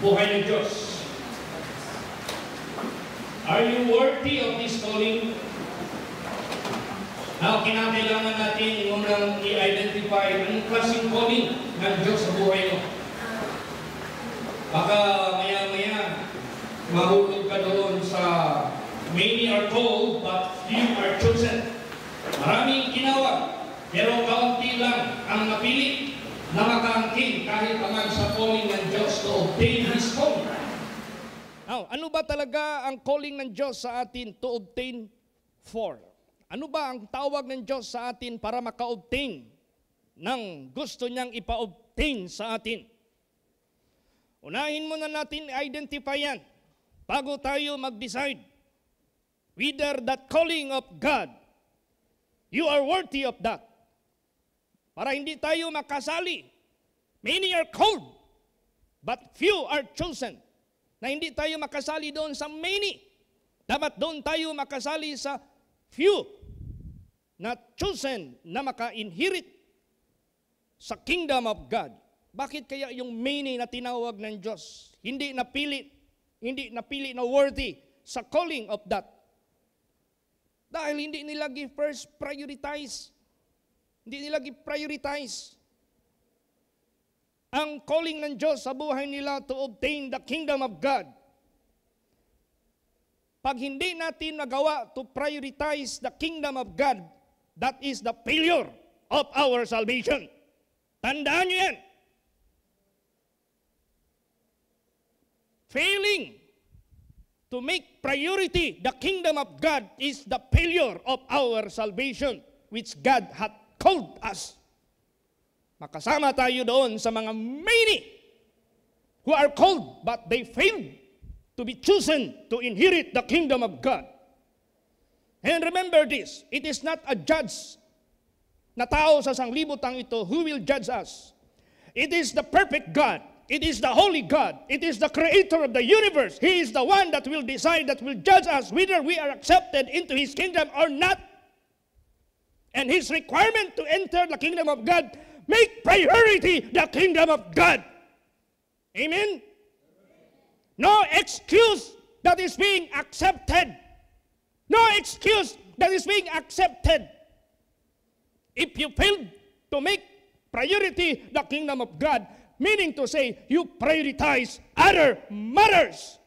buhay ng Diyos. Are you worthy of this calling? Now, kinakailangan natin unang i-identify ang klaseng calling ng Diyos sa buhay mo. Baka maya-maya, mahulog ka doon sa many are called, but few are chosen. Maraming tinawag, pero kaunti lang ang napili na makaangkin kahit naman sa calling ng Diyos to obtain His calling. Now, ano ba talaga ang calling ng Diyos sa atin to obtain for? Ano ba ang tawag ng Diyos sa atin para maka-obtain ng gusto niyang ipa-obtain sa atin? Unahin muna natin identify yan bago tayo mag-decide whether that calling of God, you are worthy of that. Para hindi tayo makasali. Many are called, but few are chosen. Na hindi tayo makasali doon sa many. Dapat doon tayo makasali sa few na chosen na maka-inherit sa kingdom of God. Bakit kaya yung many na tinawag ng Diyos hindi napili na worthy sa calling of that? Dahil hindi nila first prioritize. Hindi nila prioritize ang calling ng Diyos sa buhay nila to obtain the kingdom of God. Pag hindi natin nagawa to prioritize the kingdom of God, that is the failure of our salvation. Tandaan niyo yan. Failing to make priority the kingdom of God is the failure of our salvation, which God hath called us. Makasama tayo doon sa mga many who are called but they failed to be chosen to inherit the kingdom of God. And remember this, it is not a judge na tao sa sanglibutang ito who will judge us. It is the perfect God. It is the holy God. It is the creator of the universe. He is the one that will decide, that will judge us whether we are accepted into His kingdom or not. And His requirement to enter the kingdom of God, make priority the kingdom of God. Amen? No excuse that is being accepted. No excuse that is being accepted. If you fail to make priority the kingdom of God, meaning to say, you prioritize other matters.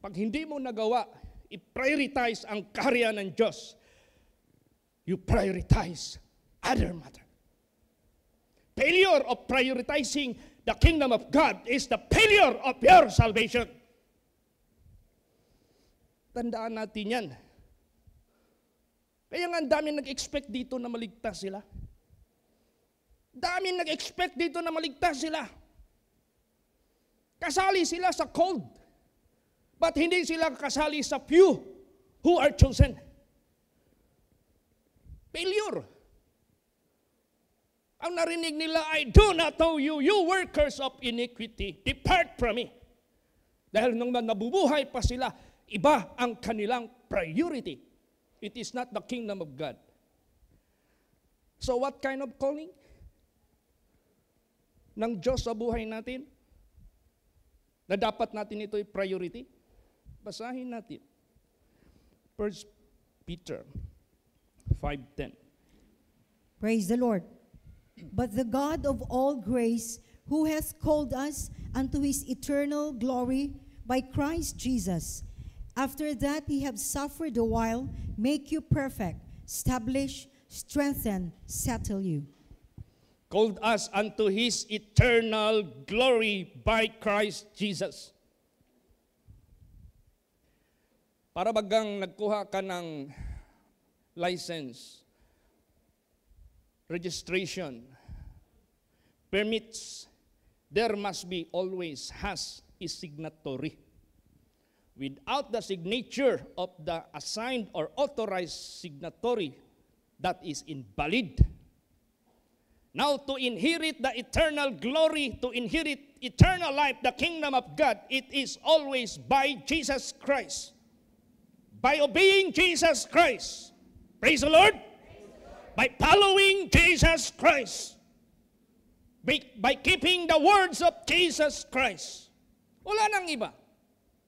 Pag hindi mo nagawa, i-prioritize ang kaharian ng Diyos, you prioritize other matter. Failure of prioritizing the kingdom of God is the failure of your salvation. Tandaan natin yan. Kaya nga ang dami nag-expect dito na maligtas sila. Dami nag-expect dito na maligtas sila. Kasali sila sa called, but hindi sila kasali sa few who are chosen. Failure. Ang narinig nila, I do not know you, you workers of iniquity, depart from me. Dahil nung nabubuhay pa sila, iba ang kanilang priority. It is not the kingdom of God. So what kind of calling ng Diyos sa buhay natin na dapat natin ito'y priority? Basahin natin. 1 Peter 5:10. Praise the Lord. But the God of all grace, who has called us unto His eternal glory by Christ Jesus, after that He have suffered a while, make you perfect, establish, strengthen, settle you. Called us unto His eternal glory by Christ Jesus. Para bagang nagkuha ka ng license, registration, permits, there must be always has a signatory. Without the signature of the assigned or authorized signatory, that is invalid. Now, to inherit the eternal glory, to inherit eternal life, the kingdom of God, it is always by Jesus Christ. By obeying Jesus Christ. Praise the Lord. By following Jesus Christ. by keeping the words of Jesus Christ. Wala nang iba.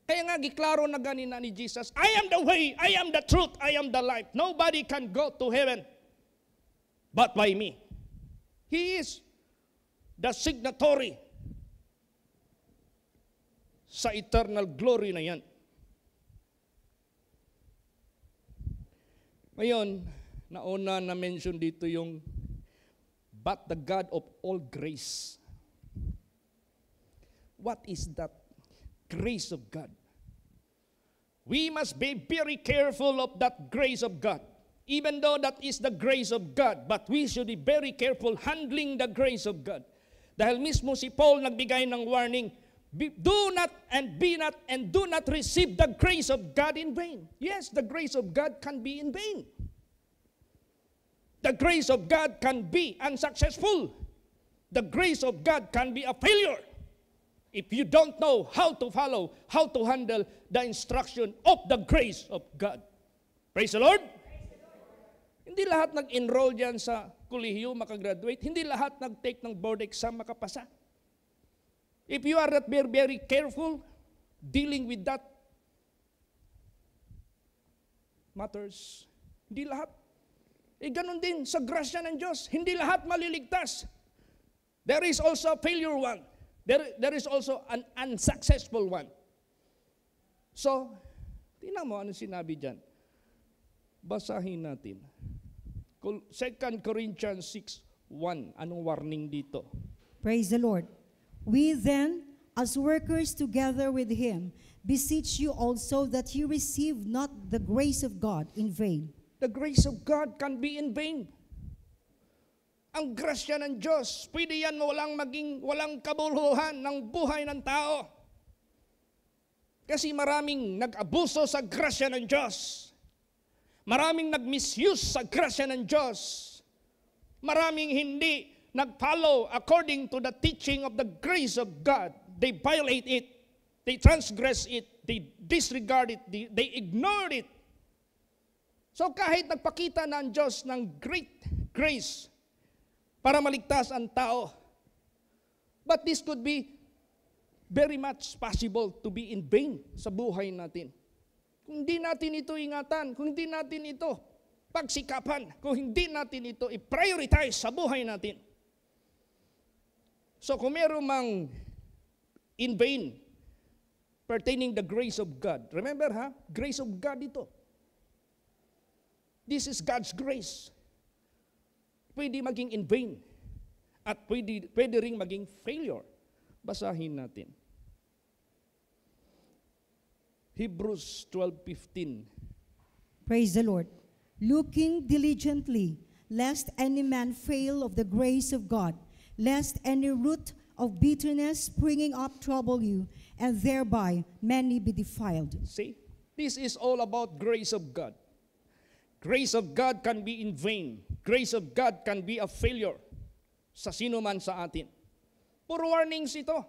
Kaya nga giklaro na ganina ni Jesus, I am the way, I am the truth, I am the life. Nobody can go to heaven but by me. He is the signatory sa eternal glory na yan. Ngayon, nauna na mention dito yung but the God of all grace. What is that grace of God? We must be very careful of that grace of God. Even though that is the grace of God, but we should be very careful handling the grace of God. Dahil mismo si Paul nagbigay ng warning, do not and be not and do not receive the grace of God in vain. Yes, the grace of God can be in vain. The grace of God can be unsuccessful. The grace of God can be a failure if you don't know how to follow, how to handle the instruction of the grace of God. Praise the Lord. Hindi lahat nag-enroll dyan sa kolehiyo makagraduate. Hindi lahat nag-take ng board exam makapasa. If you are not very, very careful dealing with that matters, hindi lahat. Ganun din sa grasya ng Diyos. Hindi lahat maliligtas. There is also a failure one. There is also an unsuccessful one. So, tingnan mo ano sinabi dyan. Basahin natin. 2 Corinthians 6:1. Anong warning dito? Praise the Lord. We then, as workers together with him, beseech you also that you receive not the grace of God in vain. The grace of God can be in vain. Ang grasya ng Diyos, pwede yan walang kabuluhan ng buhay ng tao. Kasi maraming nag-abuso sa grasya ng Diyos. Maraming nag-misuse sa grasya ng Diyos. Maraming hindi nag-follow according to the teaching of the grace of God. They violate it. They transgress it. They disregard it. They ignore it. So kahit nagpakita ng Diyos ng great grace para maligtas ang tao, but this could be very much possible to be in vain sa buhay natin. Kung hindi natin ito ingatan, kung hindi natin ito pagsikapan, kung hindi natin ito i-prioritize sa buhay natin. So kung meron mang in vain pertaining the grace of God, remember grace of God ito. This is God's grace. Pwede maging in vain at pwede ring maging failure. Basahin natin. Hebrews 12:15. Praise the Lord. Looking diligently, lest any man fail of the grace of God, lest any root of bitterness springing up trouble you, and thereby many be defiled. See, this is all about grace of God. Grace of God can be in vain. Grace of God can be a failure sa sino man sa atin. Puro warnings ito.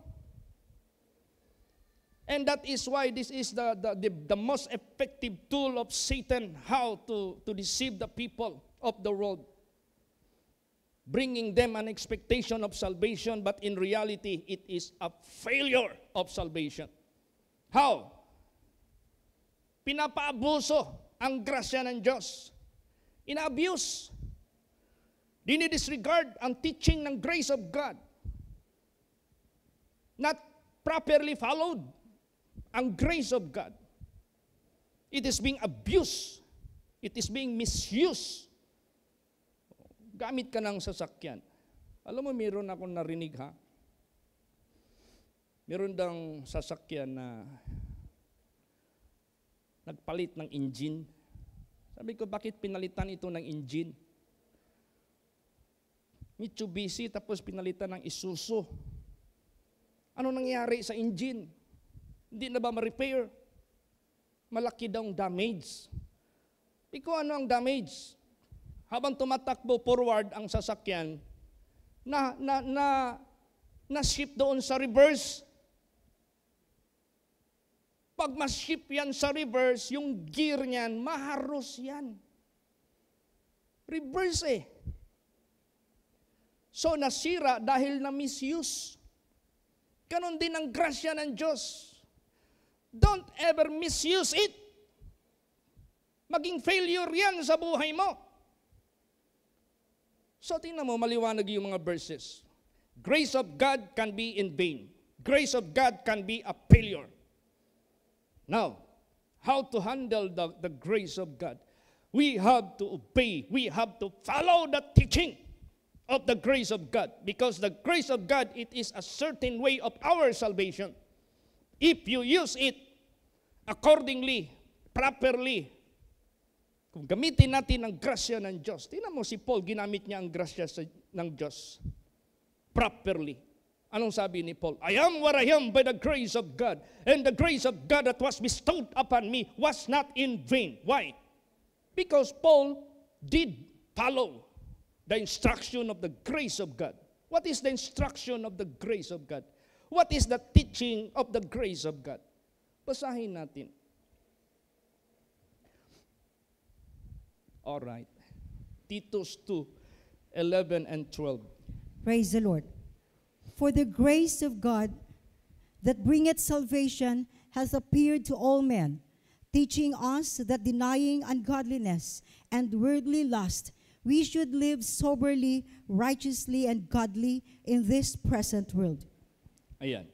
And that is why this is the most effective tool of Satan, how to deceive the people of the world. Bringing them an expectation of salvation, but in reality, it is a failure of salvation. How? Pinapaabuso ang grasya ng Diyos. Ina-abuse. Dinidisregard ang teaching ng grace of God. Not properly followed ang grace of God. It is being abused. It is being misused. Gamit ka ng sasakyan. Alam mo, meron akong narinig Meron dang sasakyan na nagpalit ng engine. Sabi ko, bakit pinalitan ito ng engine? Mitsubishi, tapos pinalitan ng Isuzu. Ano nangyari sa engine? Hindi na ba ma-repair? Malaki daw ang damage. Ikaw, ano ang damage? Habang tumatakbo forward ang sasakyan, na-shift doon sa reverse. Pag ma-shift yan sa reverse, yung gear niyan, maharos yan. Reverse So nasira dahil na misuse. Ganon din ang grasya ng Diyos. Don't ever misuse it. Maging failure yan sa buhay mo. So tingnan mo, maliwanag yung mga verses. Grace of God can be in vain. Grace of God can be a failure. Now, how to handle the grace of God? We have to obey. We have to follow the teaching of the grace of God. Because the grace of God, it is a certain way of our salvation. If you use it accordingly, properly, kung gamitin natin ang grasya ng Diyos, tingnan mo si Paul, ginamit niya ang grasya ng Diyos properly. Anong sabi ni Paul? I am what I am by the grace of God. And the grace of God that was bestowed upon me was not in vain. Why? Because Paul did follow the instruction of the grace of God. What is the instruction of the grace of God? What is the teaching of the grace of God? Basahin natin. All right. Titus 2:11 and 12. Praise the Lord. For the grace of God that bringeth salvation has appeared to all men, teaching us that denying ungodliness and worldly lust, we should live soberly, righteously, and godly in this present world. Ayan.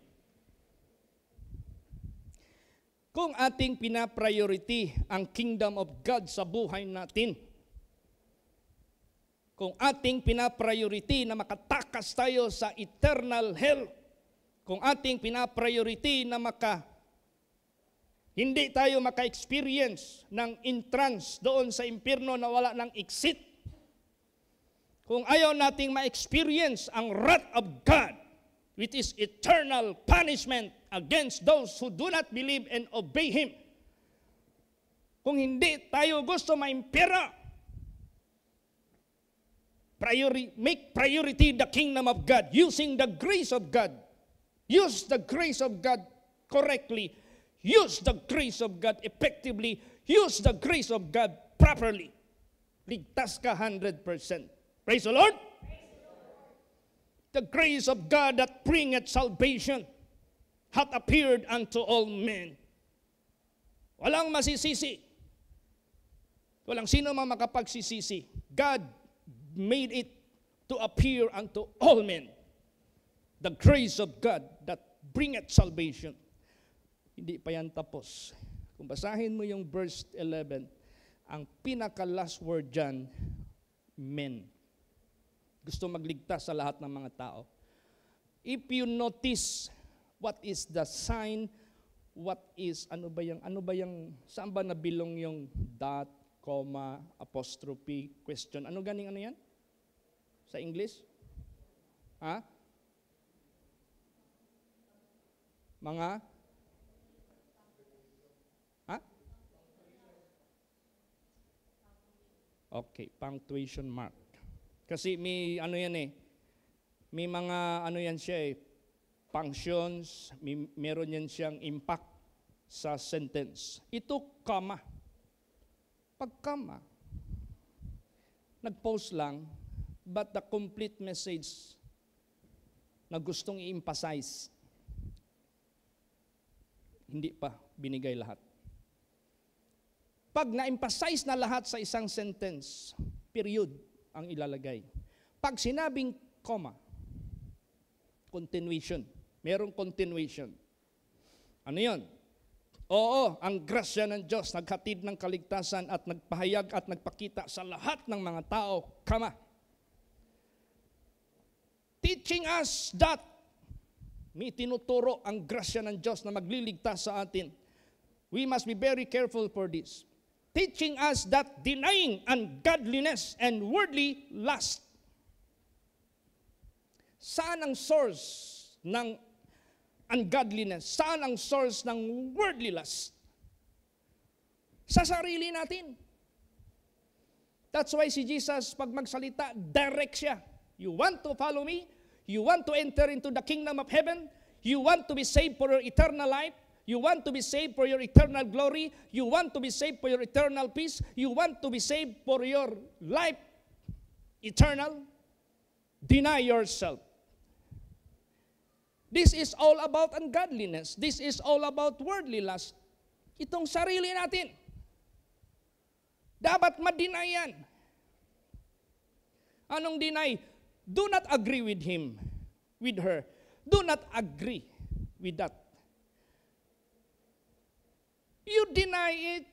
Kung ating pinapriority ang kingdom of God sa buhay natin, kung ating pinapriority na makatakas tayo sa eternal hell, kung ating pinapriority na hindi tayo maka-experience ng entrance doon sa impyerno na wala ng exit, kung ayaw nating ma-experience ang wrath of God, which is eternal punishment against those who do not believe and obey Him, kung hindi tayo gusto maimpyera, make priority the kingdom of God, using the grace of God. Use the grace of God correctly. Use the grace of God effectively. Use the grace of God properly. Ligtas ka 100%. Praise the Lord. The grace of God that bringeth salvation hath appeared unto all men. Walang masisisi. Walang sino mang makapagsisisi. God made it to appear unto all men. The grace of God that bringeth salvation. Hindi pa yan tapos. Kung basahin mo yung verse 11, ang pinaka-last word dyan, men. Gusto magligtas sa lahat ng mga tao. If you notice what is the sign, ano ba yung, saan ba nabilong yung dot, comma, apostrophe, question? Ano yan? Sa English? Ha? Mga? Ha? Okay, punctuation mark. Kasi may may mga siya functions, meron yan siyang impact sa sentence. Ito, comma. Pag comma, nag-post lang, but the complete message na gustong i-emphasize, hindi pa binigay lahat. Pag na-emphasize na lahat sa isang sentence, period ang ilalagay. Pag sinabing comma, continuation, merong continuation. Ano yun? Oo, ang grasya ng Diyos naghatid ng kaligtasan at nagpahayag at nagpakita sa lahat ng mga tao, comma. Teaching us that, may tinuturo ang grasya ng Diyos na magliligtas sa atin. We must be very careful for this. Teaching us that denying ungodliness and worldly lust. Saan ang source ng ungodliness? Saan ang source ng worldly lust? Sa sarili natin. That's why si Jesus, pag magsalita, direct siya. You want to follow me? You want to enter into the kingdom of heaven? You want to be saved for your eternal life? You want to be saved for your eternal glory? You want to be saved for your eternal peace? You want to be saved for your life eternal? Deny yourself. This is all about ungodliness. This is all about worldly lust. Itong sarili natin. Dapat ma-deny yan. Anong deny? Do not agree with him, with her. Do not agree with that. You deny it.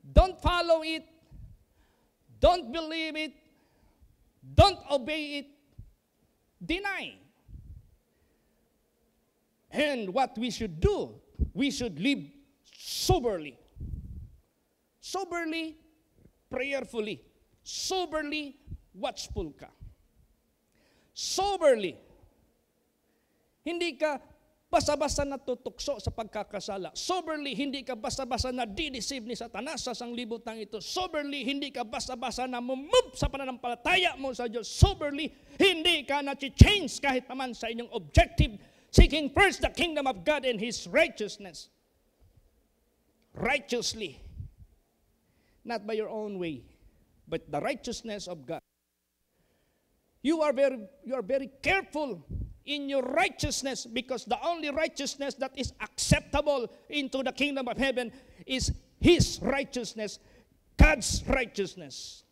Don't follow it. Don't believe it. Don't obey it. Deny. And what we should do, we should live soberly. Soberly, prayerfully. Soberly, watchful ka. Soberly. Hindi ka basta-basta natutukso sa pagkakasala. Soberly, hindi ka basta-basta na dideceive ni Satanas sa sanglibutan ito. Soberly, hindi ka basta-basta na move sa pananampalataya mo sa Diyos. Soberly, hindi ka na-change kahit naman sa inyong objective, seeking first the kingdom of God and His righteousness. Righteously. Not by your own way, but the righteousness of God. You are very careful in your righteousness, because the only righteousness that is acceptable into the kingdom of heaven is His righteousness, God's righteousness.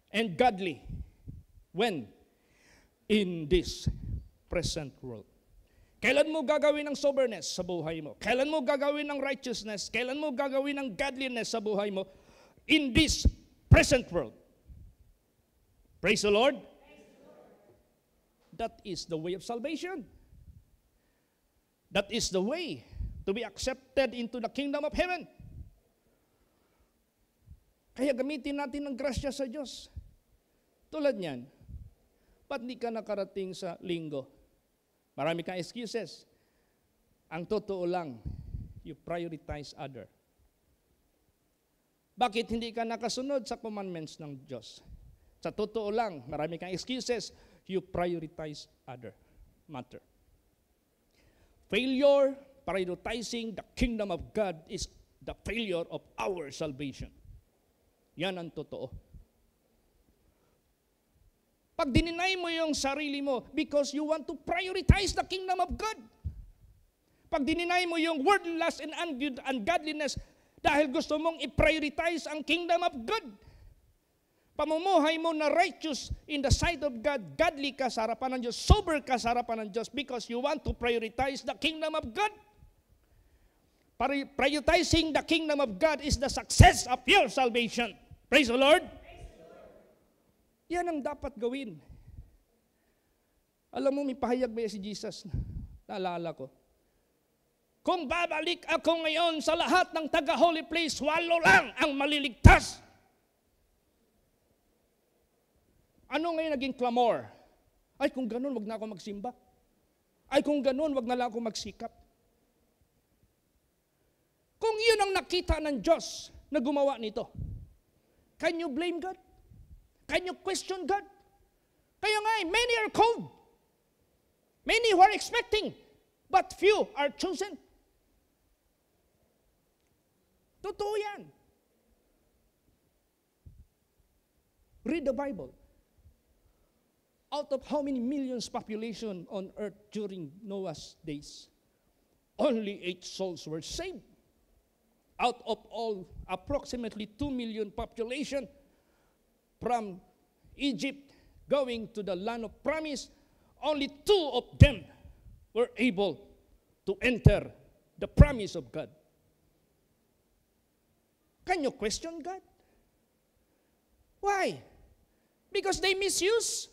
And godly, when? In this present world. Kailan mo gagawin ang soberness sa buhay mo? Kailan mo gagawin ang righteousness? Kailan mo gagawin ang godliness sa buhay mo? In this present world. Praise the Lord. That is the way of salvation. That is the way to be accepted into the kingdom of heaven. Kaya gamitin natin ang grasya sa Diyos. Tulad niyan, ba't di ka nakarating sa linggo? Marami kang excuses. Ang totoo lang, you prioritize other. Bakit hindi ka nakasunod sa commandments ng Diyos? Sa totoo lang, marami kang excuses. You prioritize other matter. Failure, prioritizing the kingdom of God is the failure of our salvation. Yan ang totoo. Pag dininay mo yung sarili mo because you want to prioritize the kingdom of God. Pag dininay mo yung worldly lust and ungodliness dahil gusto mong i-prioritize ang kingdom of God. Pamumuhay mo na righteous in the sight of God, godly ka sa harapan ng Diyos, sober ka sa harapan ng Diyos because you want to prioritize the kingdom of God. Prioritizing the kingdom of God is the success of your salvation. Praise the Lord. Yan ang dapat gawin. Alam mo, may pahayag ba si Jesus? Naalala ko. Kung babalik ako ngayon sa lahat ng taga-holy place, walo lang ang maliligtas. Ano ngayon naging clamor? Ay, kung ganun, wag na ako magsimba. Ay, kung ganun, wag na lang ako magsikap. Kung yun ang nakita ng Diyos na gumawa nito, can you blame God? Can you question God? Kaya nga, many are called. Many who are expecting, but few are chosen. Totoo yan. Read the Bible. Out of how many millions population on earth during Noah's days, only 8 souls were saved. Out of all approximately 2 million population from Egypt going to the land of promise, only 2 of them were able to enter the promise of God. Can you question God? Why? Because they misuse.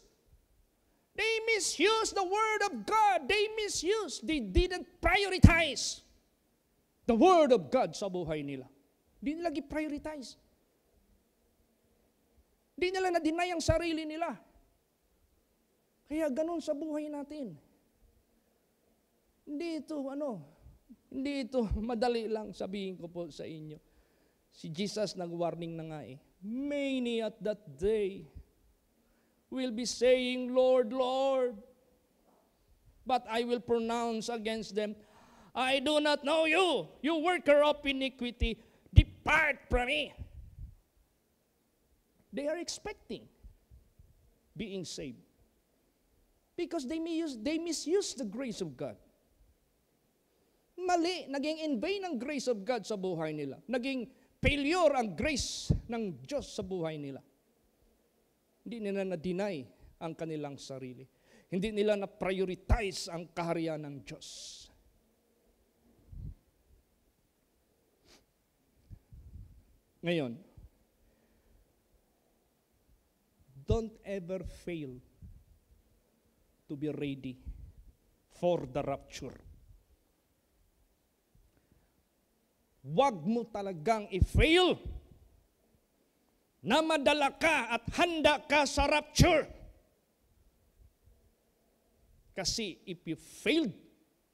They misused the word of God. They didn't prioritize the word of God sa buhay nila. Hindi nila i-prioritize. Hindi nila na-deny ang sarili nila. Kaya ganun sa buhay natin. Hindi ito madali lang sabihin ko po sa inyo. Si Jesus nag-warning na nga eh. Many at that day will be saying, Lord, Lord. But I will pronounce against them, I do not know you, you worker of iniquity, depart from me. They are expecting. being saved. Because they misuse the grace of God. Mali, naging in vain ang grace of God sa buhay nila. Naging failure ang grace ng Diyos sa buhay nila. Hindi nila na-deny ang kanilang sarili. Hindi nila na-prioritize ang kaharian ng Diyos. Ngayon, don't ever fail to be ready for the rapture. Huwag mo talagang i-fail na madala ka at handa ka sa rapture. Kasi if you failed,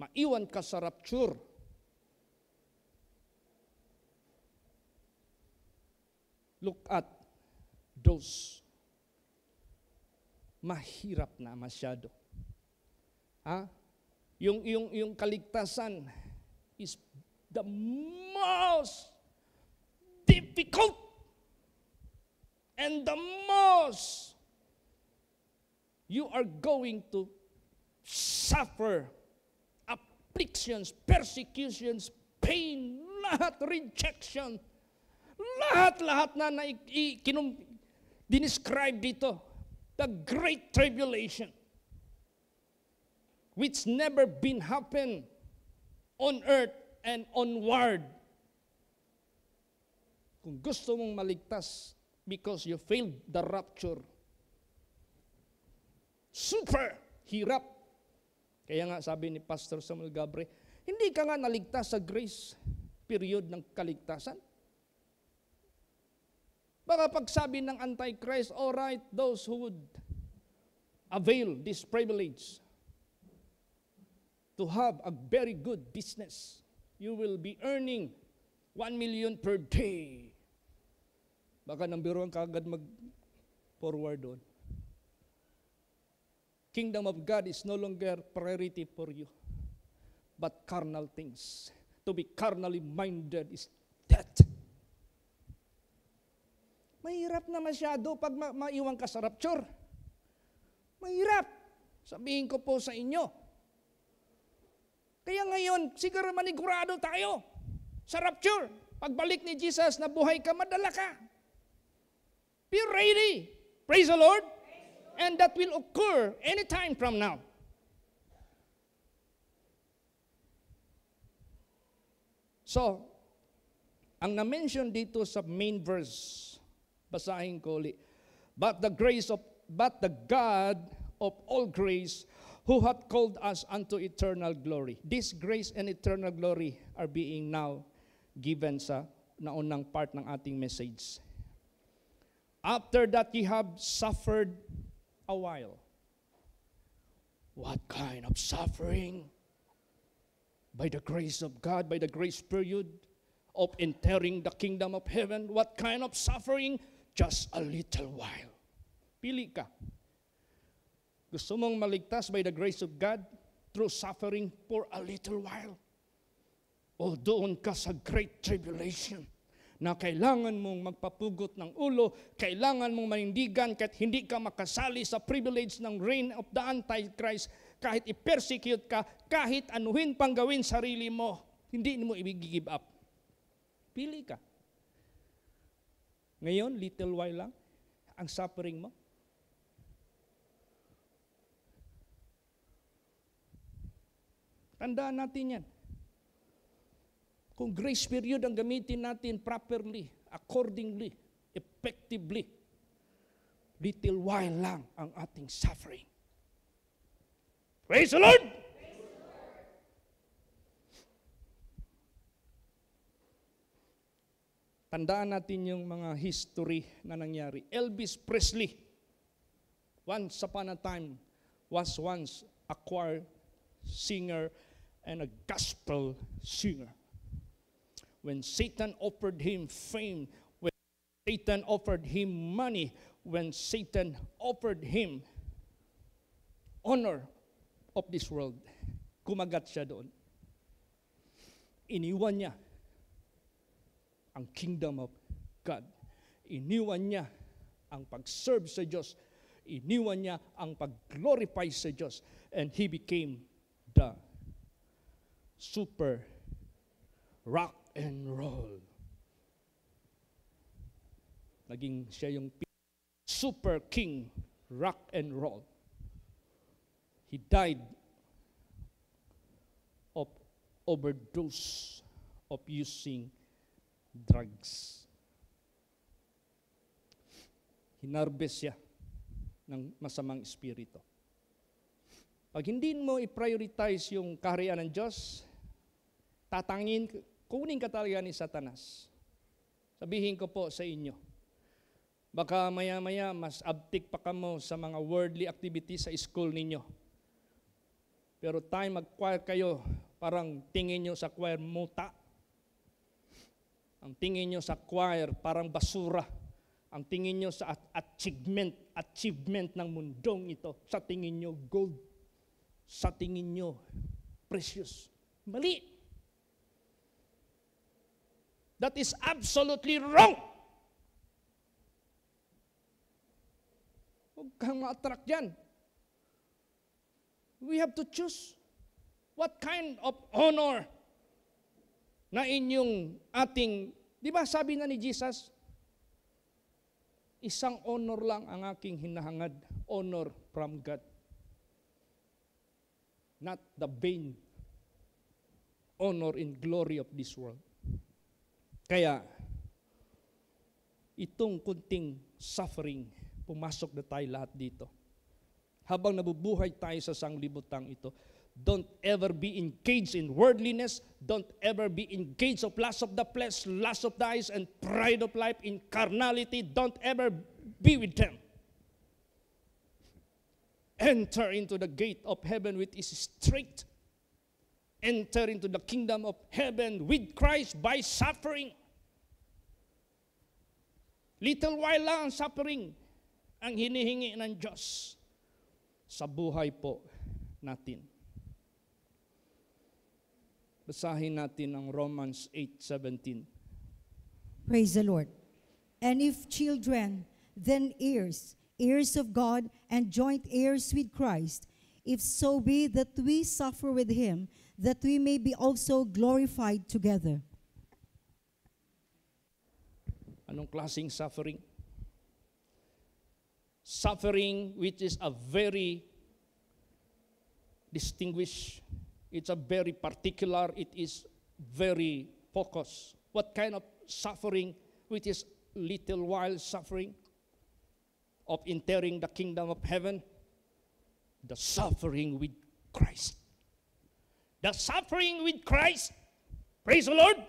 maiwan ka sa rapture. Look at those. Mahirap na masyado. Yung kaligtasan is the most difficult and the most you are going to suffer afflictions, persecutions, pain, lahat, rejection, lahat na dinescribe dito. The great tribulation, which never been happen on earth and onward. Kung gusto mong maligtas because you failed the rapture, super hirap. Kaya nga sabi ni Pastor Samuel Gabre, hindi ka nga naligtas sa grace period ng kaligtasan. Baka pagsabi ng Antichrist, all right, those who would avail this privilege to have a very good business, you will be earning 1 million per day. Baka nambiruan ka agad mag-forward doon. Kingdom of God is no longer priority for you, but carnal things. To be carnally minded is death. Mahirap na masyado pag maiwan ka sa rapture. Mahirap. Sabihin ko po sa inyo. Kaya ngayon, siguro manigurado tayo sa rapture. Pagbalik ni Jesus, nabuhay ka, madala ka. Be ready. Praise the Lord. And that will occur anytime from now. So, ang na-mention dito sa main verse, basahin ko ulit. But the God of all grace, who hath called us unto eternal glory. This grace and eternal glory are being now given sa naunang part ng ating message. After that ye have suffered a while. What kind of suffering? By the grace of God, by the grace period of entering the kingdom of heaven. What kind of suffering? Just a little while. Pili ka. Gusto mong maligtas by the grace of God through suffering for a little while? O doon ka sa great tribulation na kailangan mong magpapugot ng ulo, kailangan mong manindigan kahit hindi ka makasali sa privilege ng reign of the Antichrist, kahit i-persecute ka, kahit anuhin pang gawin sarili mo, hindi mo i-give up. Pili ka. Ngayon, little while lang, ang suffering mo. Tandaan natin yan. Kung grace period ang gamitin natin properly, accordingly, effectively, little while lang ang ating suffering. Praise the Lord! Tandaan natin yung mga history na nangyari. Elvis Presley, once upon a time, was once a choir singer and a gospel singer. When Satan offered him fame, when Satan offered him money, when Satan offered him honor of this world, kumagat siya doon. Iniwan niya ang kingdom of God. Iniwan niya ang pag-serve sa Diyos. Iniwan niya ang pag-glorify sa Diyos. And he became the super rock and roll. Naging siya yung super king rock and roll. He died of overdose of using drugs. Hinarbes siya ng masamang espiritu. Pag hindi mo i-prioritize yung kaharian ng Diyos, kunin ka talaga ni Satanas. Sabihin ko po sa inyo, baka maya-maya mas abtik pa kamo sa mga worldly activities sa school ninyo. Pero time mag-choir kayo, parang tingin nyo sa choir muta. Ang tingin nyo sa choir parang basura. Ang tingin nyo sa achievement ng mundong ito, sa tingin nyo gold, sa tingin nyo precious. Mali. That is absolutely wrong. Huwag kang ma-attract dyan. We have to choose what kind of honor na inyong di ba sabi na ni Jesus, isang honor lang ang aking hinahangad, honor from God. Not the vain honor and glory of this world. Kaya, itong kunting suffering, pumasok na tayo lahat dito. Habang nabubuhay tayo sa sanglibutang ito, don't ever be engaged in worldliness. Don't ever be engaged of lust of the flesh, lust of the eyes, and pride of life in carnality. Don't ever be with them. Enter into the gate of heaven which is straight. Enter into the kingdom of heaven with Christ by suffering. Little while lang ang suffering ang hinihingi ng Diyos sa buhay po natin. Basahin natin ang Romans 8:17. Praise the Lord. And if children, then heirs, heirs of God, and joint heirs with Christ, if so be that we suffer with him, that we may be also glorified together. Anong klaseng suffering? Suffering which is a very distinguished, it's a very particular, it is very focused. What kind of suffering? Which is little while suffering of entering the kingdom of heaven? The suffering with Christ. The suffering with Christ. Praise the Lord.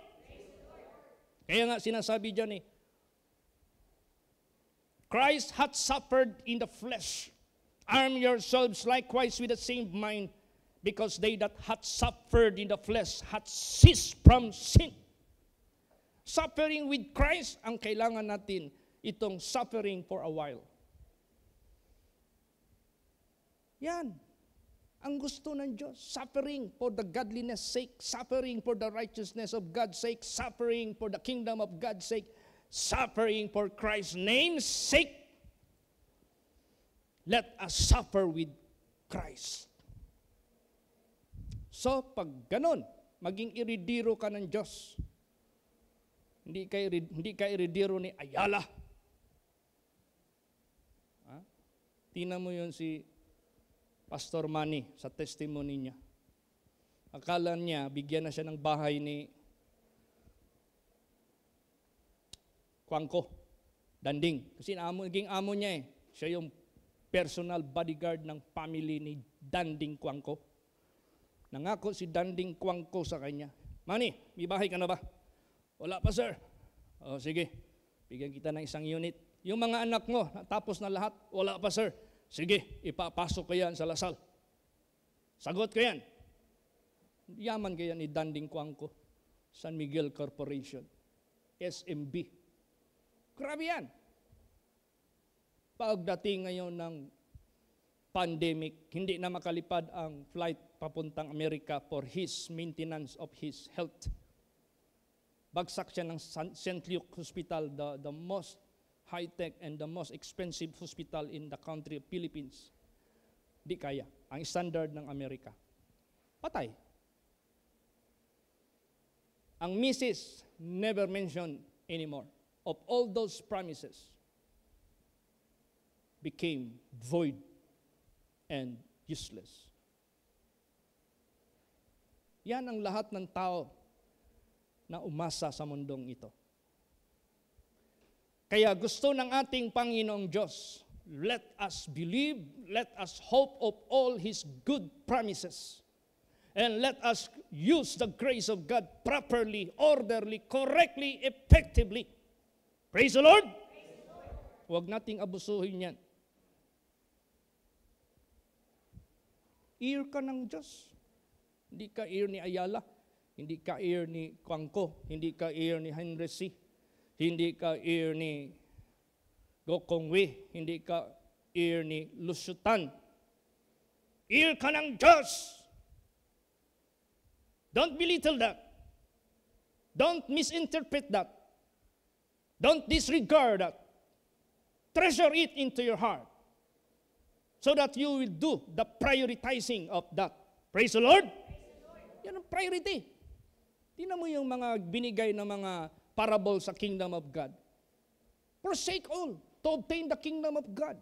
Kaya nga sinasabi dyan Christ hath suffered in the flesh. Arm yourselves likewise with the same mind, because they that hath suffered in the flesh hath ceased from sin. Suffering with Christ, ang kailangan natin, itong suffering for a while. Yan. Ang gusto ng Diyos, suffering for the godliness sake, suffering for the righteousness of God's sake, suffering for the kingdom of God's sake, suffering for Christ's name's sake. Let us suffer with Christ. So, pag ganun, maging iridiro ka ng Diyos. Hindi ka iridiro ni Ayala. Tingnan mo yun si Pastor Manny sa testimony niya. Akala niya, bigyan na siya ng bahay ni Kwangko, Danding. Kasi naging amo niya Siya yung personal bodyguard ng family ni Danding Kwangko. Nangako si Danding Kwangko sa kanya, Manny, may bahay ka na ba? Wala pa, sir. O sige, bigyan kita ng isang unit. Yung mga anak mo, natapos na lahat? Wala pa, sir. Sige, ipapasok ko yan sa Lasal. Sagot ko yan. Yaman kaya ni Danding Kwangko, San Miguel Corporation, SMB. Grabe yan. Pagdating ngayon ng pandemic, hindi na makalipad ang flight papuntang Amerika for his maintenance of his health. Bagsak siya ng St. Luke Hospital, the most high-tech and the most expensive hospital in the country of Philippines. Di kaya. Ang standard ng Amerika. Patay. Ang misis never mentioned anymore. Of all those promises, became void and useless. Yan ang lahat ng tao na umasa sa mundong ito. Kaya gusto ng ating Panginoong Diyos, let us believe, let us hope of all His good promises, and let us use the grace of God properly, orderly, correctly, effectively. Praise the Lord! Huwag nating abusuhin yan. Ear ka ng Diyos. Hindi ka ear ni Ayala, hindi ka ear ni Kwangko, hindi ka ear ni Henry C., hindi ka ear ni Gokongwe, hindi ka ear ni Lusutan. Ear ka ng Diyos. Don't belittle that. Don't misinterpret that. Don't disregard that. Treasure it into your heart so that you will do the prioritizing of that. Praise the Lord. Yan ang priority. Tingnan mo yung mga binigay na mga parable sa kingdom of God. Forsake all to obtain the kingdom of God.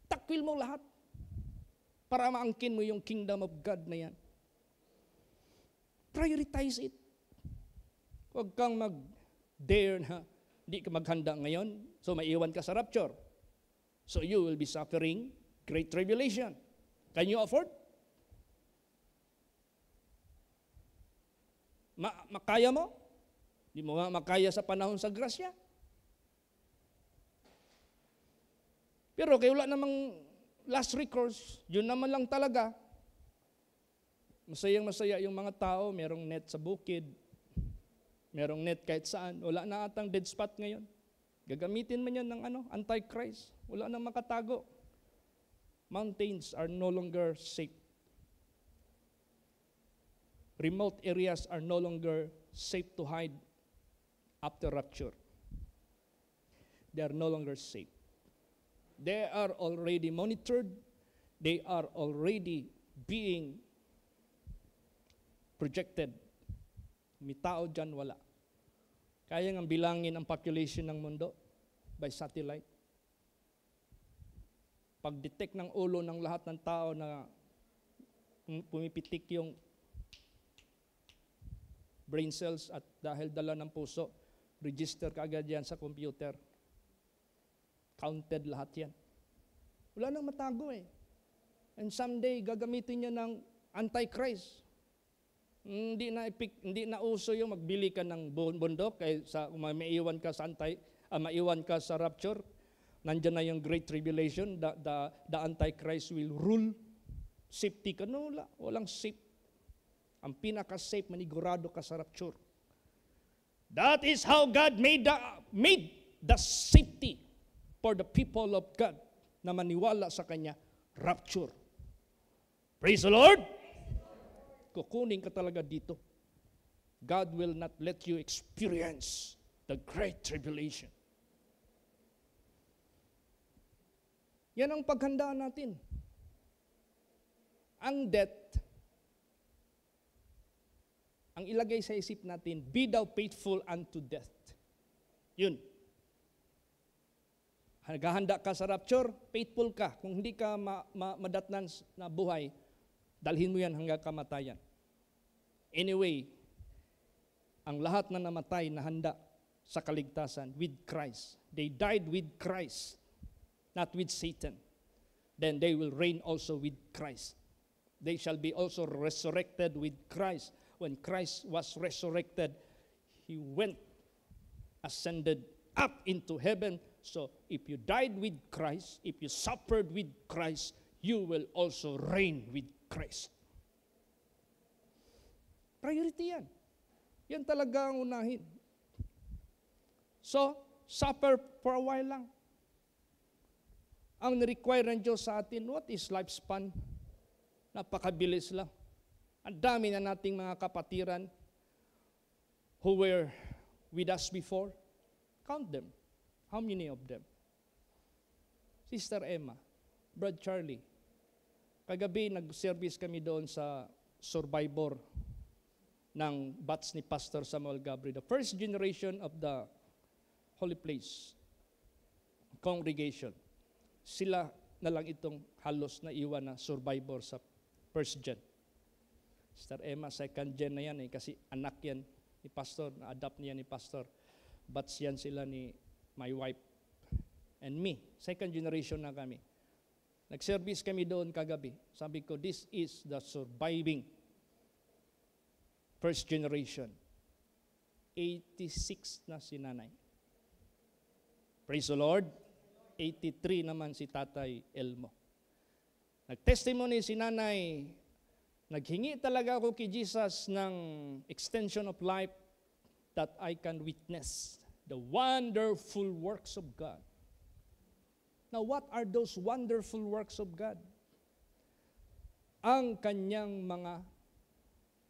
Takwil mo lahat para maangkin mo yung kingdom of God na yan. Prioritize it. Huwag kang mag-dare na hindi ka maghanda ngayon, so maiwan ka sa rapture. So you will be suffering great tribulation. Can you afford? Makaya mo? Di mo makaya sa panahon sa grasya. Pero kaya wala namang last recourse, yun naman lang talaga. Masayang-masaya yung mga tao, merong net sa bukid, merong net kahit saan. Wala na atang dead spot ngayon. Gagamitin man yan ng Antichrist. Wala nang makatago. Mountains are no longer safe. Remote areas are no longer safe to hide after rapture. They are no longer safe. They are already monitored. They are already being projected. May tao dyan, wala. Kaya nga bilangin ang population ng mundo by satellite. Pag-detect ng ulo ng lahat ng tao na pumipitik yung brain cells at dahil dala ng puso, register ka agad yan sa computer. Counted lahat yan. Wala nang matago eh. And someday, gagamitin niya ng Antichrist. Hindi na uso yung magbili ka ng bundok kay sa maiwan ka sa maiwan ka sa rapture. Nandiyan na yung great tribulation, the Antichrist will rule. Safety ka, no, walang safe. Ang pinaka-safe, manigurado ka sa rapture. That is how God made the safety for the people of God na maniwala sa Kanya, rapture. Praise the Lord! Kukunin ka talaga dito. God will not let you experience the great tribulation. Yan ang paghandaan natin. Ang death, ang ilagay sa isip natin, be thou faithful unto death. Yun. Naghahanda ka sa rapture, faithful ka. Kung hindi ka madatnan na buhay, dalhin mo yan hanggang kamatayan. Anyway, ang lahat na namatay na handa sa kaligtasan with Christ. They died with Christ, not with Satan. Then they will reign also with Christ. They shall be also resurrected with Christ. When Christ was resurrected, He went, ascended up into heaven. So if you died with Christ, if you suffered with Christ, you will also reign with Christ. Priority yan. Yan talaga ang unahin. So, suffer for a while lang. Ang ni-require ng Diyos sa atin, what is lifespan? Napakabilis lang. Ang dami na nating mga kapatiran who were with us before. Count them. How many of them? Sister Emma, Brad Charlie, kagabi nag-service kami doon sa survivor ng batch ni Pastor Samuel Gabriel, the first generation of the Holy Place congregation. Sila na lang itong halos na iwan na survivor sa first gen. Sister Emma, second gen na yan kasi anak yan ni Pastor, na-adapt niya ni Pastor. Batch yan sila ni my wife and me. Second generation na kami. Nag-service kami doon kagabi. Sabi ko, this is the surviving first generation. 86 na si nanay. Praise the Lord. 83 naman si Tatay Elmo. Nag-testimony si nanay, naghingi talaga ako kay Jesus ng extension of life that I can witness the wonderful works of God. Now, what are those wonderful works of God? Ang kanyang mga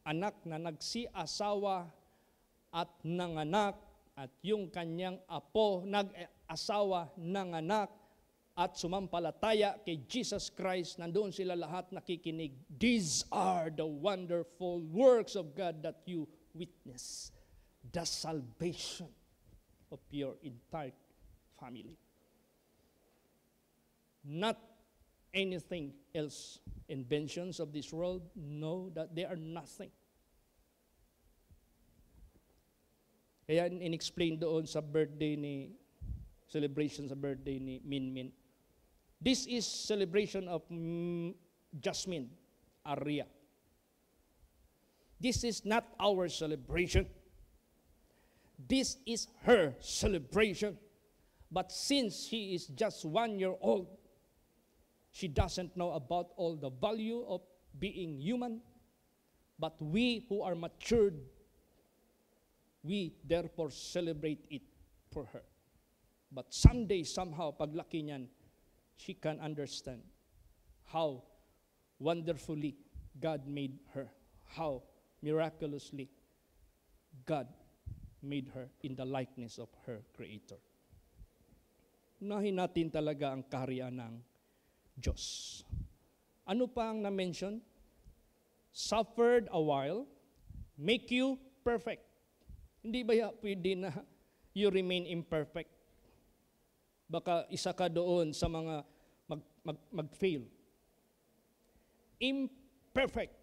anak na nagsi-asawa at nanganak, at yung kanyang apo nag-asawa, nanganak, at sumampalataya kay Jesus Christ, nandoon sila lahat nakikinig. These are the wonderful works of God that you witness. The salvation of your entire family. Not anything else. Inventions of this world, no, that they are nothing. Kaya in-explain doon sa birthday celebration sa birthday ni Minmin. This is celebration of Jasmine Aria. This is not our celebration. This is her celebration. But since she is just 1 year old, she doesn't know about all the value of being human. But we who are matured, we therefore celebrate it for her. But someday, somehow, paglaki niyan, she can understand how wonderfully God made her. How miraculously God made her in the likeness of her Creator. Unahin natin talaga ang kaharian ng Diyos. Ano pa ang na-mention? Suffered a while, make you perfect. Hindi ba pwede na you remain imperfect? Baka isa ka doon sa mga mag-fail. Imperfect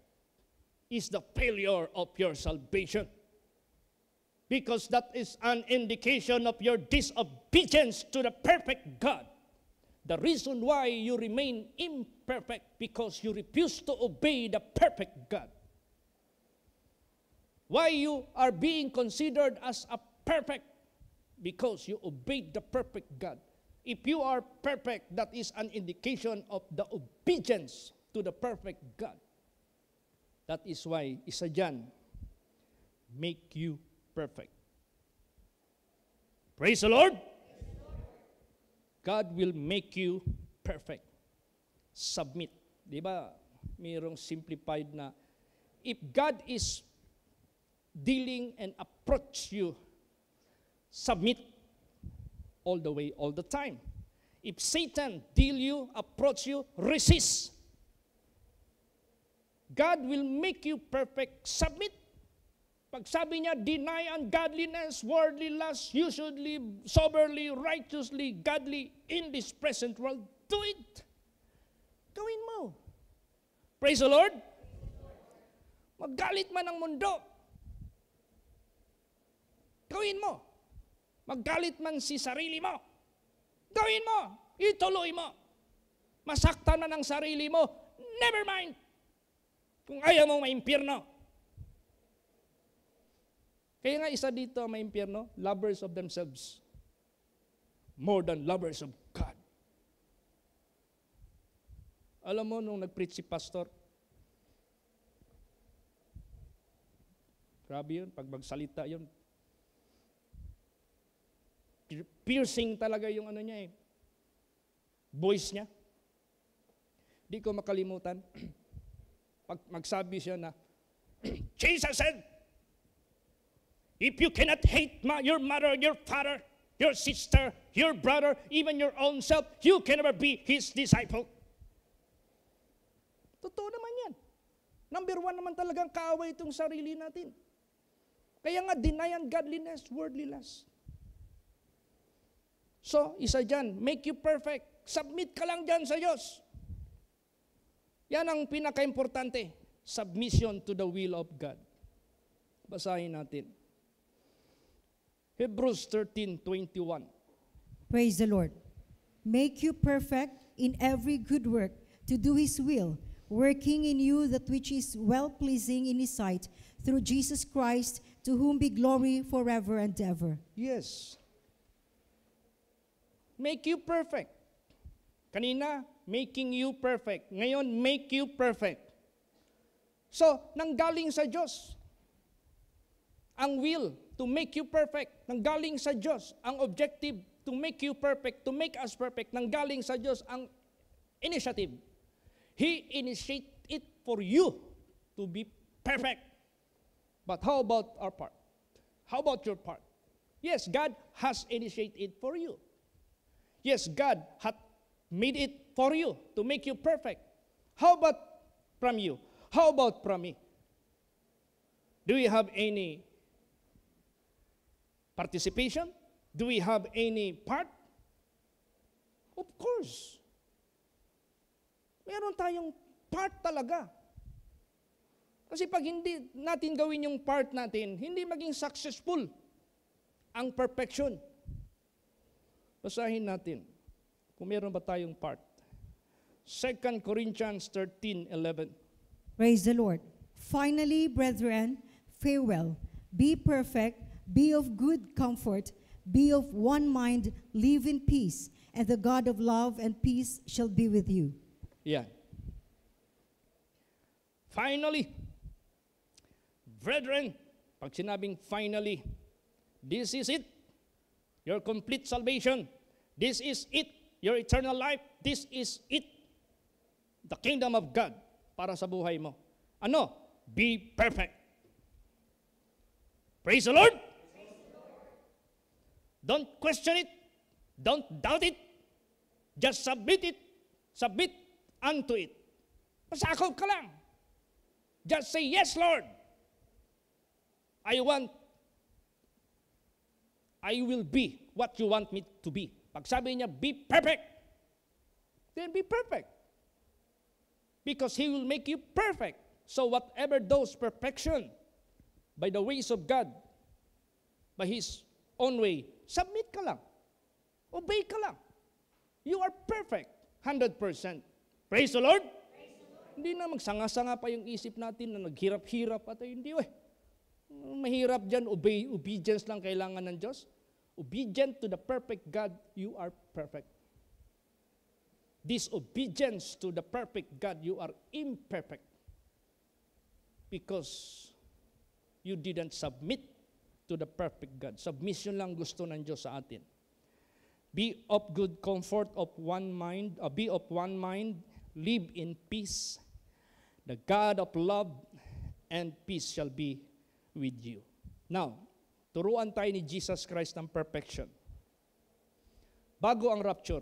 is the failure of your salvation. Because that is an indication of your disobedience to the perfect God. The reason why you remain imperfect because you refuse to obey the perfect God. Why you are being considered as a perfect? Because you obeyed the perfect God. If you are perfect, that is an indication of the obedience to the perfect God. That is why, isa dyan, make you perfect. Praise the Lord! God will make you perfect. Submit. Di ba? Mayroong simplified na, if God is dealing and approach you, submit all the way, all the time. If Satan deal you, approach you, resist. God will make you perfect. Submit. Pag sabi niya, deny ungodliness, worldly lust, you should live soberly, righteously, godly in this present world. Do it. Gawin mo. Praise the Lord. Maggalit man ang mundo. Gawin mo. Maggalit man si sarili mo. Gawin mo. Ituloy mo. Masaktan man ang sarili mo. Never mind. Kung ayaw mo maimpyerno. Kaya nga isa dito maimpyerno, lovers of themselves more than lovers of God. Alam mo, nung nag-preach si pastor, grabe yun, pag magsalita yun, piercing talaga yung ano niya voice niya. Di ko makalimutan. Pag magsabi siya na, Jesus said, if you cannot hate your mother, your father, your sister, your brother, even your own self, you can never be His disciple. Totoo naman yan. Number one naman talagang kaaway itong sarili natin. Kaya nga, deny ang godliness, worldly lust. So, isa dyan, make you perfect. Submit ka lang dyan sa Diyos. Yan ang pinaka-importante. Submission to the will of God. Basahin natin. Hebrews 13:21. Praise the Lord. Make you perfect in every good work to do His will, working in you that which is well-pleasing in His sight, through Jesus Christ, to whom be glory forever and ever. Yes. Make you perfect. Kanina, making you perfect. Ngayon, make you perfect. So, nanggaling sa Diyos ang will to make you perfect. Nanggaling sa Diyos ang objective to make you perfect, to make us perfect. Nanggaling sa Diyos ang initiative. He initiated it for you to be perfect. But how about our part? How about your part? Yes, God has initiated it for you. Yes, God had made it for you to make you perfect. How about from you? How about from me? Do we have any participation? Do we have any part? Of course. Meron tayong part talaga. Kasi pag hindi natin gawin yung part natin, hindi maging successful ang perfection. Basahin natin kung meron ba tayong part. 2 Corinthians 13:11. Praise the Lord. Finally, brethren, farewell. Be perfect, be of good comfort, be of one mind, live in peace, and the God of love and peace shall be with you. Yan. Finally, brethren, pag sinabing finally, this is it. Your complete salvation. This is it. Your eternal life. This is it. The kingdom of God para sa buhay mo. Ano? Be perfect. Praise the Lord. Don't question it. Don't doubt it. Just submit it. Submit unto it. Pasakop ka lang. Just say, yes, Lord. I will be what you want me to be. Pag sabi niya, be perfect, then be perfect. Because He will make you perfect. So whatever those perfection, by the ways of God, by His own way, submit ka lang. Obey ka lang. You are perfect. 100%. Praise the Lord. Hindi na magsanga-sanga pa yung isip natin na naghirap-hirap at hindi mahirap dyan, obedience lang kailangan ng Diyos. Obedient to the perfect God, you are perfect. Disobedience to the perfect God, you are imperfect. Because you didn't submit to the perfect God. Submission lang gusto ng Diyos sa atin. Be of good comfort, of one mind, be of one mind, live in peace. The God of love and peace shall be with you. Now, turuan tayo ni Jesus Christ ng perfection. Bago ang rapture,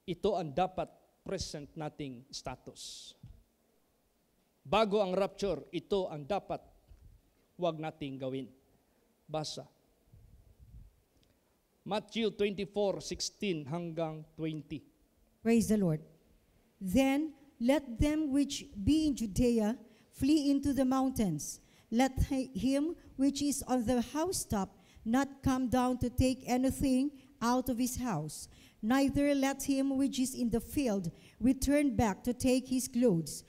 ito ang dapat present nating status. Bago ang rapture, ito ang dapat wag nating gawin. Basa. Matthew 24:16 hanggang 20. Praise the Lord. Then let them which be in Judea flee into the mountains. Let him which is on the housetop not come down to take anything out of his house. Neither let him which is in the field return back to take his clothes.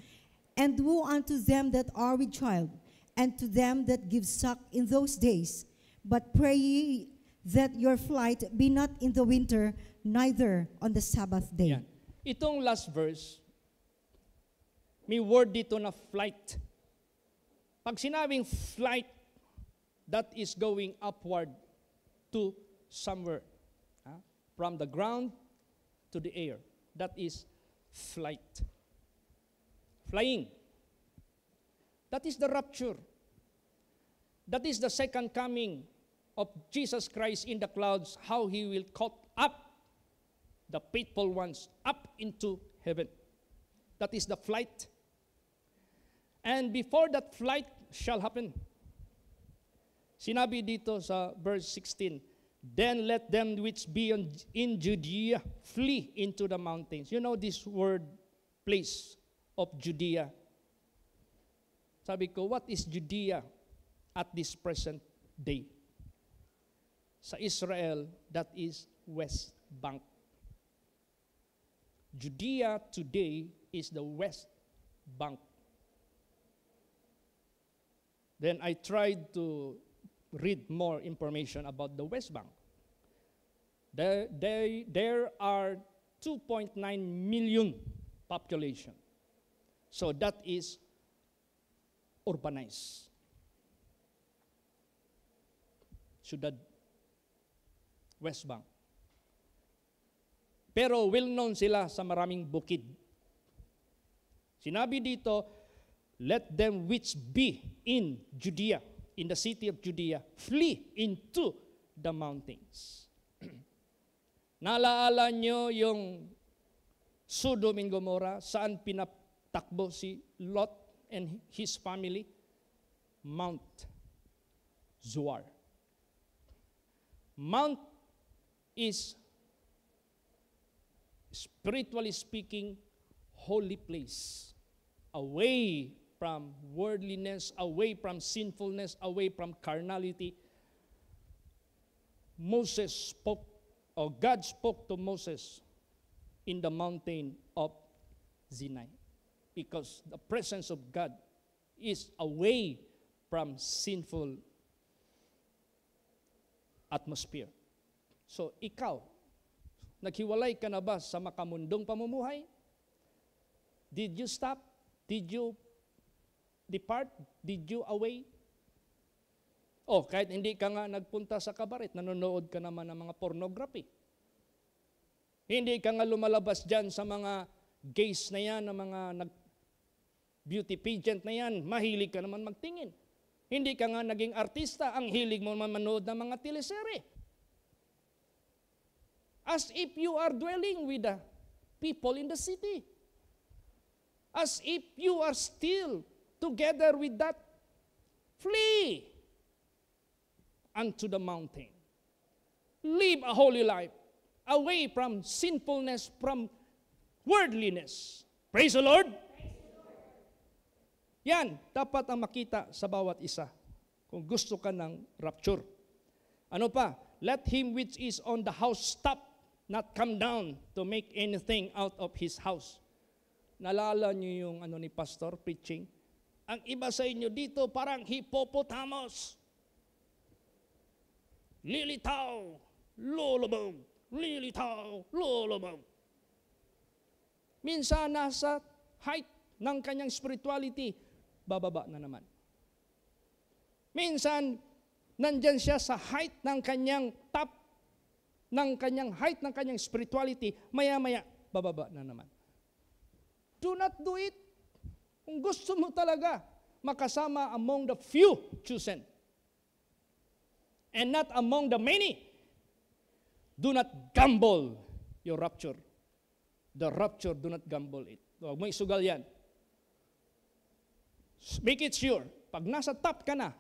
And woe unto them that are with child, and to them that give suck in those days. But pray ye that your flight be not in the winter, neither on the Sabbath day. Yan. Itong last verse, may word dito na flight. Pag sinabing flight, that is going upward to somewhere. From the ground to the air. That is flight. Flying. That is the rapture. That is the second coming of Jesus Christ in the clouds, how He will caught up the faithful ones up into heaven. That is the flight. And before that flight shall happen, sinabi dito sa verse 16, then let them which be in Judea flee into the mountains. You know this word, place of Judea. Sabi ko, what is Judea at this present day? Sa Israel, that is West Bank. Judea today is the West Bank. Then I tried to read more information about the West Bank. There are 2.9 million population. So that is urbanized. Ciudad West Bank. Pero well-known sila sa maraming bukid. Sinabi dito, let them which be in Judea, in the city of Judea, flee into the mountains. Naalaala nyo yung Sodom and Gomorrah, saan pinatakbo si Lot and his family? Mount Zoar. Mount is, spiritually speaking, holy place. Away from worldliness, away from sinfulness, away from carnality. Moses spoke, or God spoke to Moses in the mountain of Sinai, because the presence of God is away from sinful atmosphere. So ikaw, naghiwalay ka na ba sa makamundong pamumuhay? Did you stop? Did you depart? Did you away? O kahit hindi ka nga nagpunta sa kabaret, nanonood ka naman ng mga pornography. Hindi ka nga lumalabas dyan sa mga gays na yan, na mga beauty pageant na yan, mahilig ka naman magtingin. Hindi ka nga naging artista, ang hilig mo naman manood ng mga teleserye. As if you are dwelling with the people in the city. As if you are still together with that. Flee unto the mountain. Live a holy life. Away from sinfulness, from worldliness. Praise the Lord. Yan, dapat ang makita sa bawat isa kung gusto ka ng rapture. Ano pa? Let him which is on the house stop, not come down to make anything out of his house. Nalala niyo yung ni pastor preaching? Ang iba sa inyo dito parang hippopotamus. Lilitaw, lulubog, lilitaw, lulubog. Minsan nasa height ng kanyang spirituality, bababa na naman. Minsan, nandyan siya sa height ng kanyang top, ng kanyang height ng kanyang spirituality, maya-maya, bababa na naman. Do not do it. Kung gusto mo talaga makasama among the few chosen and not among the many, do not gamble your rapture. The rapture, do not gamble it. Huwag mo isugal yan. Make it sure, pag nasa top ka na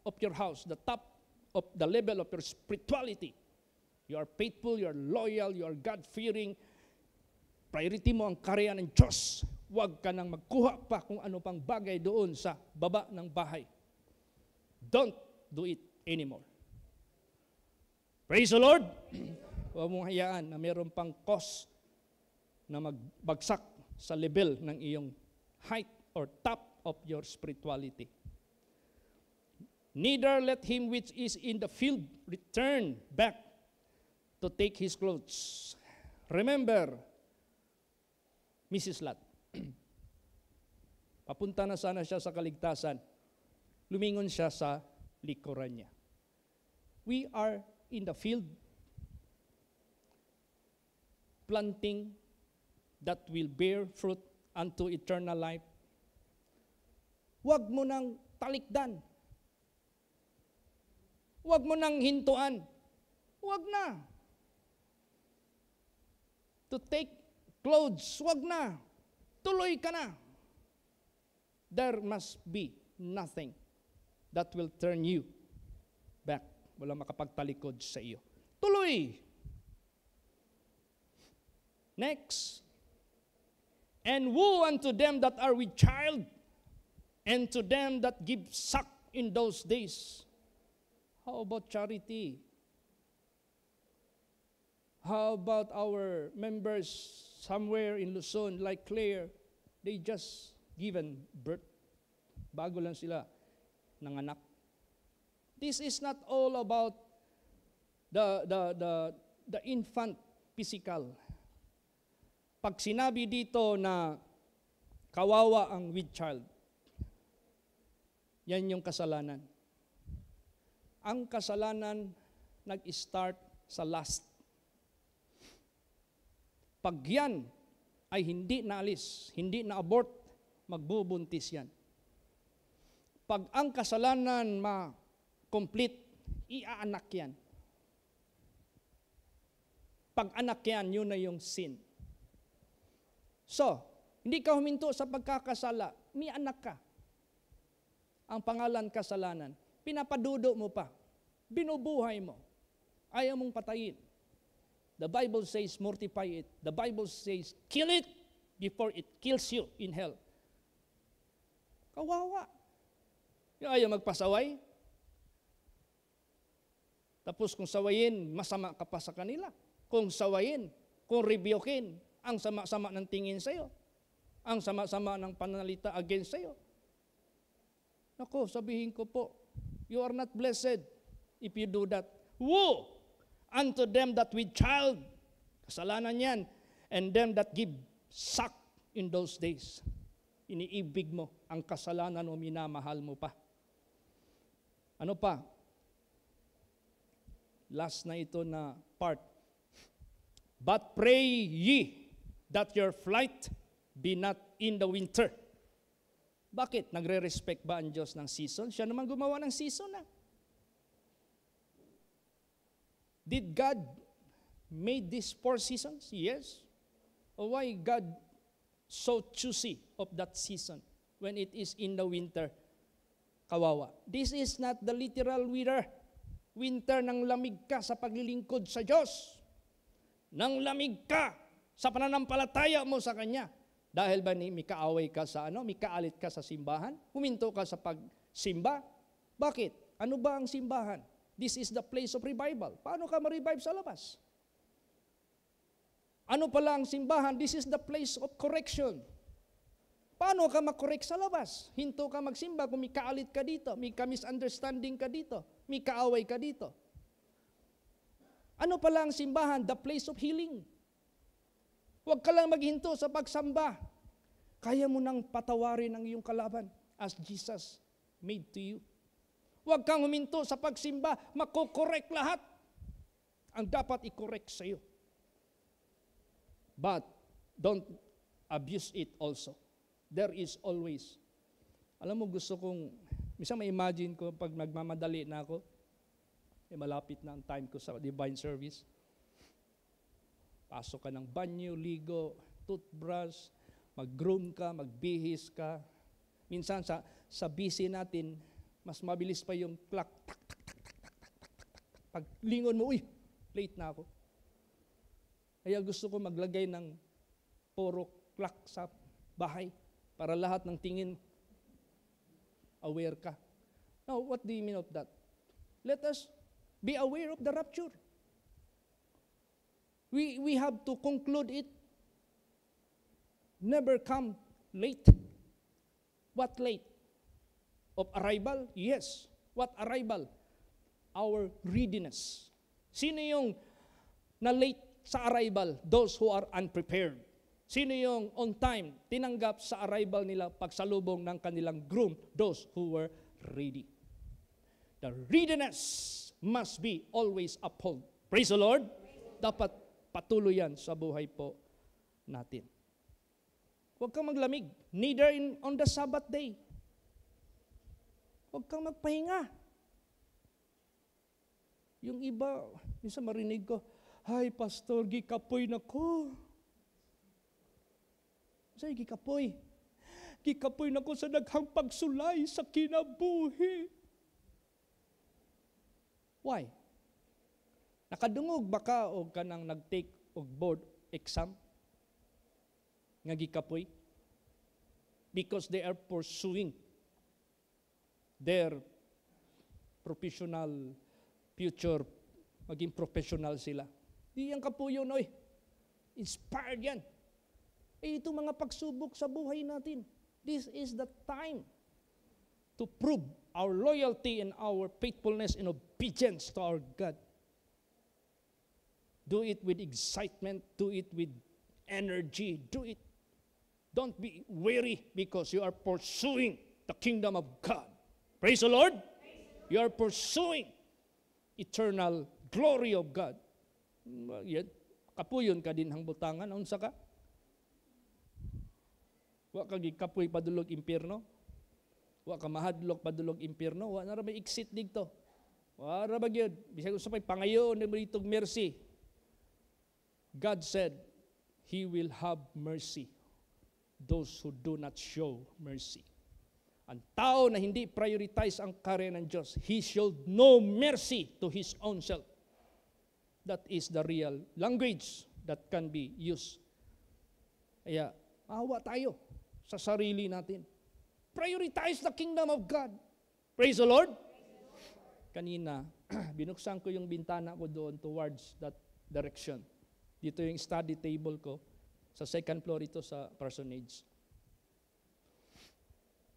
of your house, the top of the level of your spirituality, you are faithful, you are loyal, you are God-fearing, priority mo ang karya ng Diyos. Huwag ka nang magkuha pa kung ano pang bagay doon sa baba ng bahay. Don't do it anymore. Praise the Lord. Huwag mong hayaan na mayroon pang cause na magbagsak sa level ng iyong height or top of your spirituality. Neither let him which is in the field return back to take his clothes. Remember, Mrs. Lot, papunta na sana siya sa kaligtasan, lumingon siya sa likuran niya. We are in the field planting that will bear fruit unto eternal life. Huwag mo nang talikdan. Huwag mo nang hintuan. Huwag na. To take clothes, huwag na. Tuloy ka na. There must be nothing that will turn you back. Wala makapagtalikod sa iyo. Tuloy. Next. And woe unto them that are with child, and to them that give suck in those days. How about charity? How about our members somewhere in Luzon, like Claire? They just given birth. Bago lang sila nanganak. This is not all about the infant physical. Pag sinabi dito na kawawa ang with child, yan yung kasalanan. Ang kasalanan nag-start sa lust. Pag yan ay hindi naalis, hindi na-abort, magbubuntis yan. Pag ang kasalanan ma-complete, iaanak yan. Pag anak yan, yun na yung sin. So, hindi ka huminto sa pagkakasala, may anak ka. Ang pangalan kasalanan, pinapadudo mo pa, binubuhay mo, ayaw mong patayin. The Bible says, mortify it. The Bible says, kill it before it kills you in hell. Kawawa. Yung ayaw magpasaway. Tapos kung sawayin, masama ka pa sa kanila. Kung sawayin, kung rebukein, ang sama-sama ng tingin sa'yo. Ang sama-sama ng pananalita against sa'yo. Nako, sabihin ko po, you are not blessed if you do that. Woe unto them that with child, kasalanan yan, and them that give suck in those days. Iniibig mo ang kasalanan o minamahal mo pa. Ano pa? Last na ito na part. But pray ye that your flight be not in the winter. Bakit? Nagre-respect ba ang Diyos ng season? Siya naman gumawa ng season na. Did God made these 4 seasons? Yes. Or why God so choosy of that season when it is in the winter? Kawawa. This is not the literal winter. Winter nang lamig ka sa paglilingkod sa Diyos. Nang lamig ka sa pananampalataya mo sa Kanya. Dahil ba may kaaway ka sa may kaalit ka sa simbahan? Huminto ka sa pagsimba? Bakit? Ano ba ang simbahan? This is the place of revival. Paano ka ma-revive sa labas? Ano pala ang simbahan? This is the place of correction. Paano ka makorek sa labas? Hinto ka magsimba kung may kaalit ka dito, may misunderstanding ka dito, may kaaway ka dito. Ano pala ang simbahan? The place of healing. Huwag ka lang maghinto sa pagsamba. Kaya mo nang patawarin ang iyong kalaban as Jesus made to you. Huwag kang huminto sa pagsimba, makokorek lahat. Ang dapat i-correct sa iyo. But don't abuse it also. There is always. Alam mo, gusto kong, minsan ma-imagine ko pag nagmamadali na ako, malapit na ang time ko sa divine service. Pasok ka ng banyo, ligo, toothbrush, mag-groom ka, magbihis ka. Minsan sa busy natin, mas mabilis pa yung clock. Tak, tak, tak, tak, tak, tak, tak, tak. Pag lingon mo, late na ako. Kaya gusto ko maglagay ng puro clock sa bahay para lahat ng tingin aware ka. Now, what do you mean of that? Let us be aware of the rapture. We have to conclude it. Never come late. What late? Of arrival? Yes. What arrival? Our readiness. Sino yung na-late sa arrival? Those who are unprepared. Sino yung on time, tinanggap sa arrival nila pagsalubong ng kanilang groom? Those who were ready. The readiness must be always upheld. Praise the Lord. Dapat patuloy yan sa buhay po natin. Huwag kang maglamig. Neither on the Sabbath day. Huwag kang magpahinga. Yung iba, minsan marinig ko, "Ay, pastor, gikapoy na ko." Say, gikapoy. Gikapoy na ko sa daghang pagsulay sa kinabuhi. Why? Nakadungog baka o kanang nag-take og board exam? Nga gikapoy? Because they are pursuing their professional future, maging professional sila. Di yan kapuyo na, inspired yan. Itong mga pagsubok sa buhay natin, this is the time to prove our loyalty and our faithfulness and obedience to our God. Do it with excitement, do it with energy, do it. Don't be weary because you are pursuing the kingdom of God. Praise the Lord. You are pursuing eternal glory of God. Yan, kapuyon ka din hang butangan, unsa ka? Wa ka gikapoy padulog impierno. Wa ka mahadlok padulog impierno. Wa na ra may exit dito. Wa ra ba gyud? Bisag usapay pangayon ni itong mercy. God said, He will have mercy those who do not show mercy. Ang tao na hindi prioritize ang karya ng Diyos, he showed no mercy to his own self. That is the real language that can be used. Kaya, maawa tayo sa sarili natin. Prioritize the kingdom of God. Praise the Lord. Kanina, binuksan ko yung bintana ko doon towards that direction. Dito yung study table ko. Sa second floor ito sa parsonage.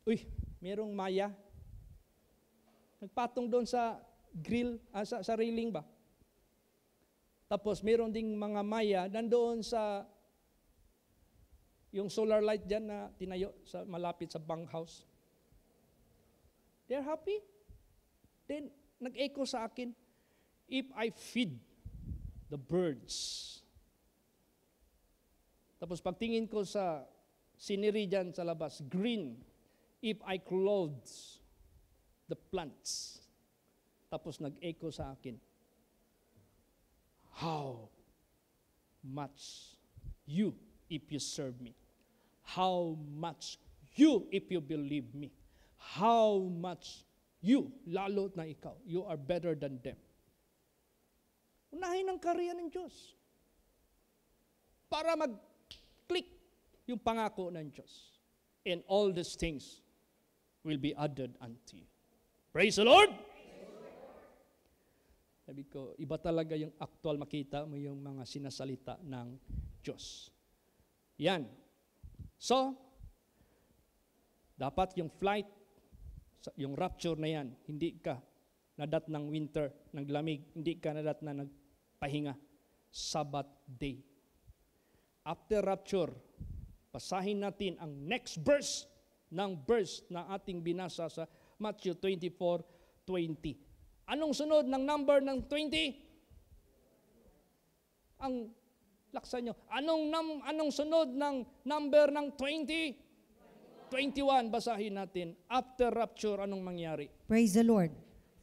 Uy, merong maya. Nagpatong doon sa grill, sa railing ba? Tapos meron ding mga maya nandoon sa yung solar light dyan na tinayo sa malapit sa bunkhouse. They're happy. Then, nag-echo sa akin, if I feed the birds. Tapos pagtingin ko sa scenery dyan sa labas, green. If I clothe the plants. Tapos nag-echo sa akin, how much you if you serve me? How much you if you believe me? How much you, lalo na ikaw, you are better than them. Unahin ang karya ng Diyos para mag-click yung pangako ng Diyos. And all these things will be added unto you. Praise the Lord! Sabi ko, iba talaga yung actual makita mo yung mga sinasalita ng Diyos. Yan. So, dapat yung flight, yung rapture na yan, hindi ka nadat ng winter, ng lamig, hindi ka nadat na nagpahinga. Sabbath day. After rapture, basahin natin ang next verse ng verse na ating binasa sa Matthew 24:20. Anong sunod ng number ng 20? Ang laksan nyo. Anong sunod ng number ng 20? 21. Basahin natin. After rapture, anong mangyari? Praise the Lord.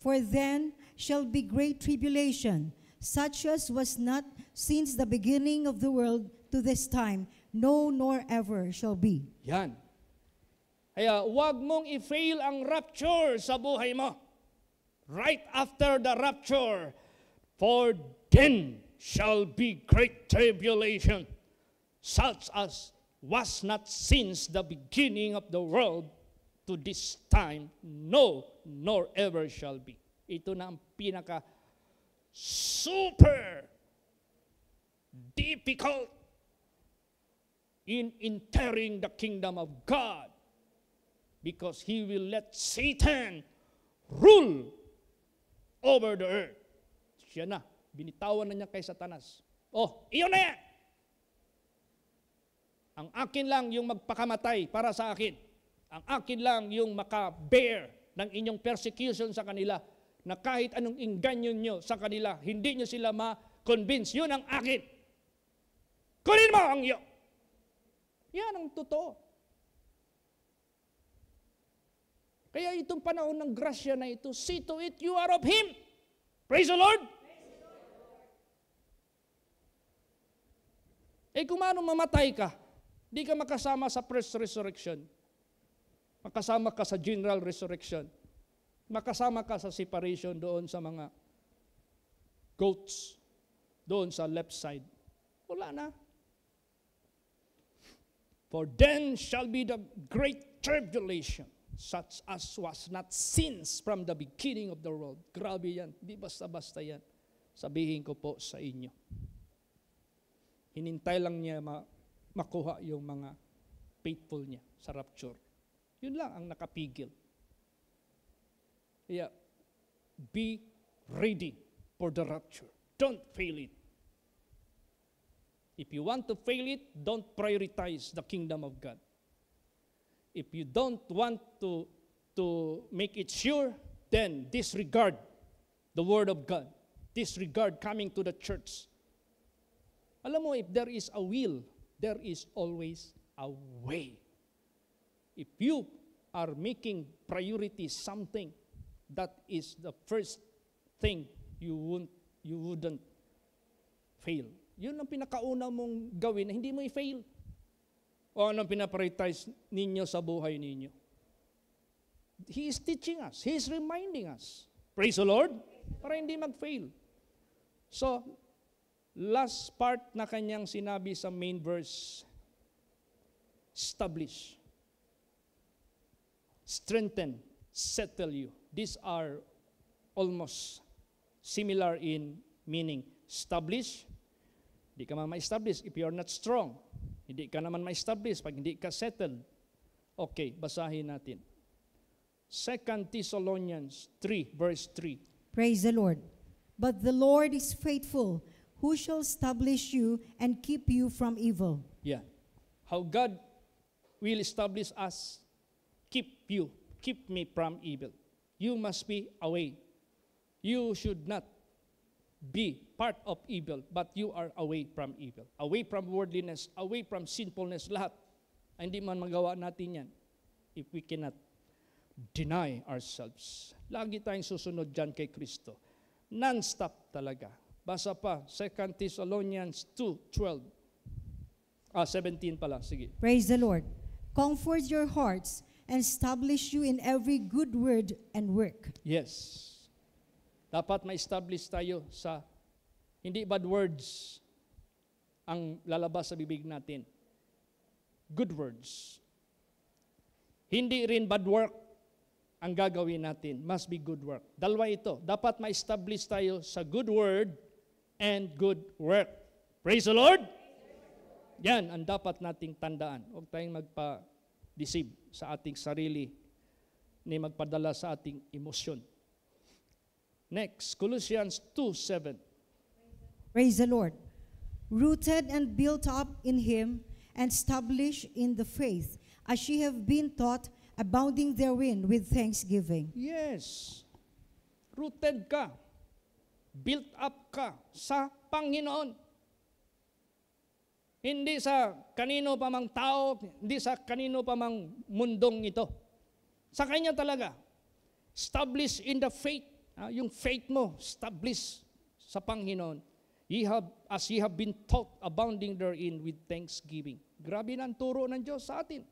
For then shall be great tribulation, such as was not since the beginning of the world to this time, no nor ever shall be. Yan. Kaya huwag mong i-fail ang rapture sa buhay mo. Right after the rapture, for then shall be great tribulation, such as was not since the beginning of the world to this time, no, nor ever shall be. Ito na ang pinaka super difficult in entering the kingdom of God, because He will let Satan rule over the earth. Siya na, binitawan na niya kay Satanas. Oh, iyon na yan! Ang akin lang yung magpakamatay para sa akin. Ang akin lang yung maka-bear ng inyong persecution sa kanila, na kahit anong inganyo nyo sa kanila, hindi nyo sila ma-convince. Yun ang akin. Kunin mo ang iyo. Yan ang totoo. Kaya itong panahon ng grasya na ito, see to it you are of Him. Praise the Lord. kung ano mamatay ka, di ka makasama sa first resurrection. Makasama ka sa general resurrection. Makasama ka sa separation doon sa mga goats, doon sa left side. Wala na. For then shall be the great tribulation, such as was not since from the beginning of the world. Grabe yan. Di basta-basta yan. Sabihin ko po sa inyo. Hinintay lang niya makuha yung mga faithful niya sa rapture. Yun lang ang nakapigil. Kaya, be ready for the rapture. Don't fail it. If you want to fail it, don't prioritize the kingdom of God. If you don't want to make it sure, then disregard the word of God. Disregard coming to the church. Alam mo, if there is a will, there is always a way. If you are making priority something, that is the first thing you wouldn't fail. Yun ang pinakauna mong gawin na hindi mo i-fail. O anong pinaprioritize ninyo sa buhay ninyo? He is teaching us. He is reminding us. Praise the Lord. Para hindi mag-fail. So, last part na kanyang sinabi sa main verse, establish, strengthen, settle you. These are almost similar in meaning. Establish, hindi ka ma-establish if you are not strong. Hindi ka naman ma-establish pag hindi ka settled. Okay, basahin natin. 2 Thessalonians 3, verse 3. Praise the Lord. But the Lord is faithful, who shall establish you and keep you from evil. Yeah. How God will establish us, keep me from evil. You must be away. You should not be part of evil, but you are away from evil. Away from worldliness, away from sinfulness, lahat. Hindi man magawa natin yan if we cannot deny ourselves. Lagi tayong susunod dyan kay Kristo. Non-stop talaga. Basa pa, 2 Thessalonians 2:12. 17 pala, sige. Praise the Lord. Comfort your hearts and establish you in every good word and work. Yes. Dapat ma-establish tayo sa hindi bad words ang lalabas sa bibig natin. Good words. Hindi rin bad work ang gagawin natin. Must be good work. Dalawa ito. Dapat ma-establish tayo sa good word and good work. Praise the Lord! Yan ang dapat nating tandaan. Huwag tayong magpa-deceive sa ating sarili ni magpadala sa ating emosyon. Next, Colossians 2:7. Praise the Lord. Rooted and built up in Him and established in the faith, as ye have been taught, abounding therein with thanksgiving. Yes. Rooted ka. Built up ka sa Panginoon. Hindi sa kanino pa mang tao, hindi sa kanino pa mang mundong ito. Sa Kanya talaga. Established in the faith. Yung faith mo, established sa Panginoon. As ye have been taught, abounding therein with thanksgiving. Grabe na ang turo ng Diyos sa atin.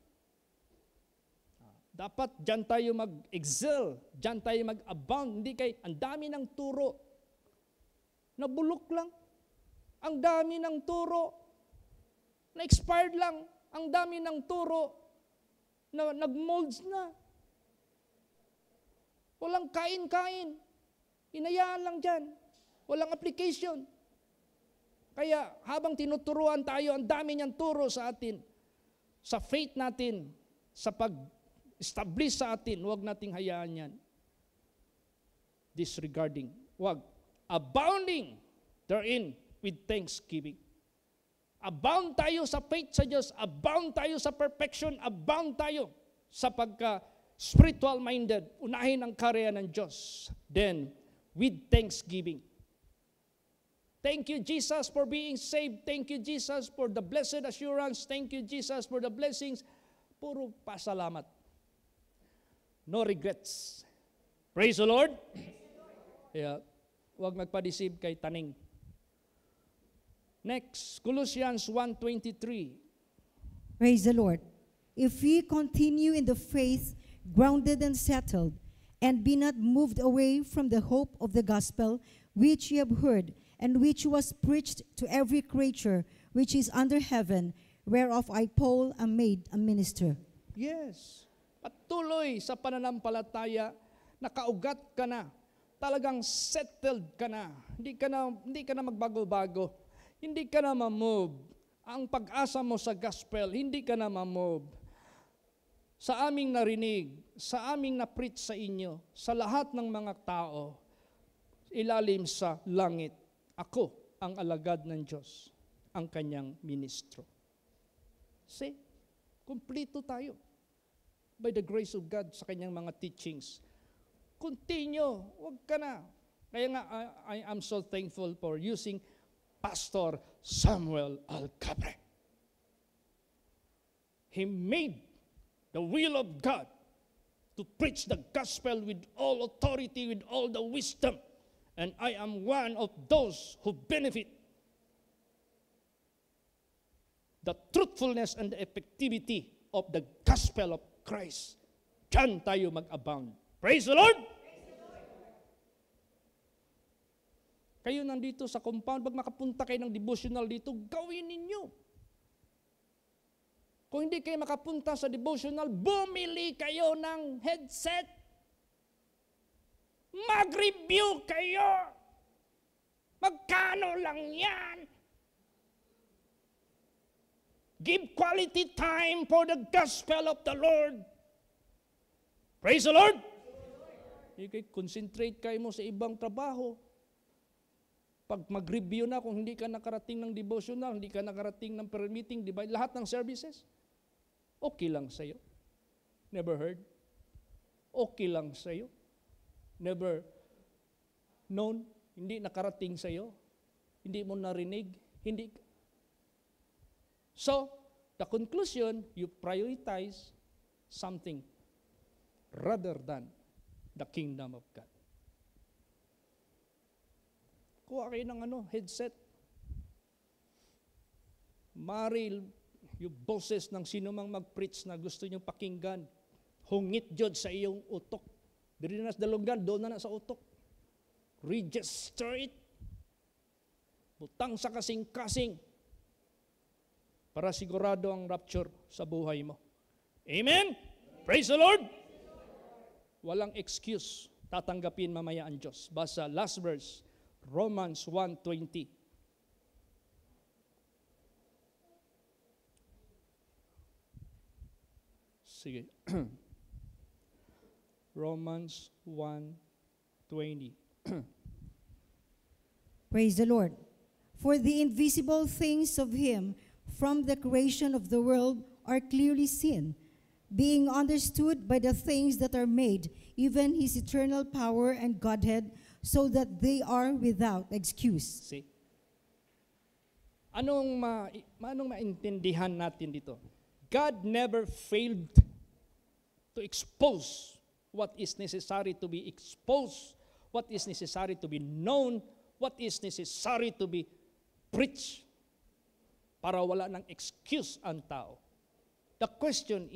Dapat dyan tayo mag-excel, dyan tayo mag-abound. Hindi kay, ang dami ng turo. Nabulok lang. Ang dami ng turo. Na-expired lang. Ang dami ng turo. Na nag-molds na. Walang kain-kain. Inayaan lang dyan. Walang application. Kaya habang tinuturuan tayo, ang dami niyang turo sa atin. Sa faith natin, sa pag-establish sa atin, huwag nating hayaan yan. Disregarding. Huwag. Abounding therein with thanksgiving. Abound tayo sa faith sa Diyos. Abound tayo sa perfection. Abound tayo sa pagka-spiritual minded. Unahin ang karya ng Diyos. Then, with thanksgiving. Thank you, Jesus, for being saved. Thank you, Jesus, for the blessed assurance. Thank you, Jesus, for the blessings. Puro pasalamat. No regrets. Praise the Lord. Kaya, huwag magpa-deceive kay taning. Next, Colossians 1:23. Praise the Lord. If we continue in the faith, grounded and settled, and be not moved away from the hope of the gospel which ye have heard, and which was preached to every creature which is under heaven, whereof I, Paul, am made a minister. Yes. Patuloy sa pananampalataya, nakaugat ka na. Talagang settled ka na. Hindi ka na magbago-bago. Hindi ka na ma-move. Ang pag-asa mo sa gospel, hindi ka na ma-move. Sa aming narinig, sa aming na-preach sa inyo, sa lahat ng mga tao, ilalim sa langit, ako ang alagad ng Diyos, ang kanyang ministro. See, kumpleto tayo by the grace of God sa kanyang mga teachings. Continue, wag ka na. Kaya nga, I am so thankful for using Pastor Samuel Alcabre. He made the will of God to preach the gospel with all authority, with all the wisdom. And I am one of those who benefit the truthfulness and the effectivity of the gospel of Christ. Diyan tayo mag-abound. Praise the Lord! Kayo nandito sa compound, pag makapunta kayo ng devotional dito, gawin ninyo. Kung hindi kayo makapunta sa devotional, bumili kayo ng headset. Mag-review kayo. Magkano lang yan? Give quality time for the gospel of the Lord. Praise the Lord! Concentrate kayo mo sa ibang trabaho. Pag mag-review na, kung hindi ka nakarating ng devotional, hindi ka nakarating ng prayer meeting, diba? Lahat ng services, okay lang sa'yo. Never heard? Okay lang sa'yo. Never known? Hindi nakarating sa'yo. Hindi mo narinig. Hindi. So, the conclusion, you prioritize something rather than the kingdom of God. Kuha kayo ng headset. Maril, yung boses ng sino mang mag-preach na gusto nyo pakinggan, hungit jud sa iyong utok. Diri na sa dalunggan, doon na sa utok. Register it. Butang sa kasing-kasing para sigurado ang rapture sa buhay mo. Amen? Praise the Lord! Walang excuse. Tatanggapin mamaya ang Diyos. Basa last verse, Romans 1:20. Sige. Romans 1:20. Praise the Lord. For the invisible things of him from the creation of the world are clearly seen, being understood by the things that are made, even his eternal power and Godhead, so that they are without excuse. See? Anong maintindihan natin dito? God never failed to expose what is necessary to be exposed, what is necessary to be known, what is necessary to be preached, para wala ng excuse ang tao. The question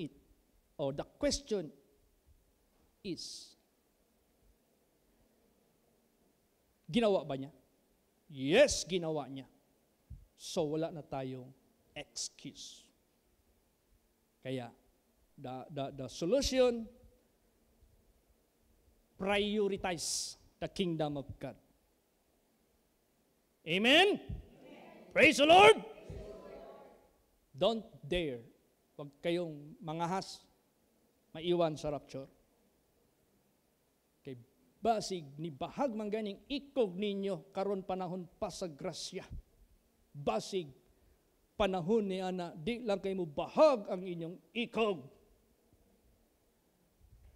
is, ginawa ba niya? Yes, ginawa niya. So wala na tayong excuse. Kaya, the solution, prioritize the kingdom of God. Amen? Praise the Lord! Don't dare, wag kayong mangahas, maiwan sa rapture. Kay basig ni bahag man ganing ikog ninyo karon panahon pa sa grasya. Basig panahon ni ana, di lang kayo mo bahag ang inyong ikog.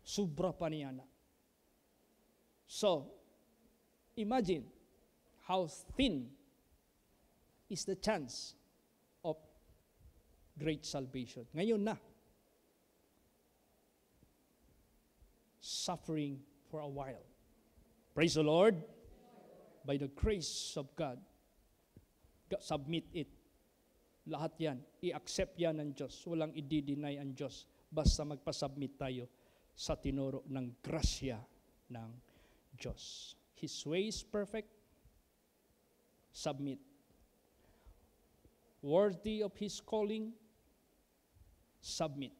Sobra pa ni ana. So, imagine how thin is the chance of great salvation. Ngayon na, suffering for a while. Praise the Lord. By the grace of God, submit it. Lahat yan, i-accept yan ng Diyos. Walang i-deny ang Diyos. Basta magpasubmit tayo sa tinuro ng grasya ng Diyos. His way is perfect. Submit. Worthy of His calling. Submit.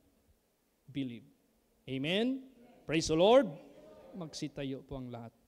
Believe. Amen? Praise the Lord. Magsitayo po ang lahat.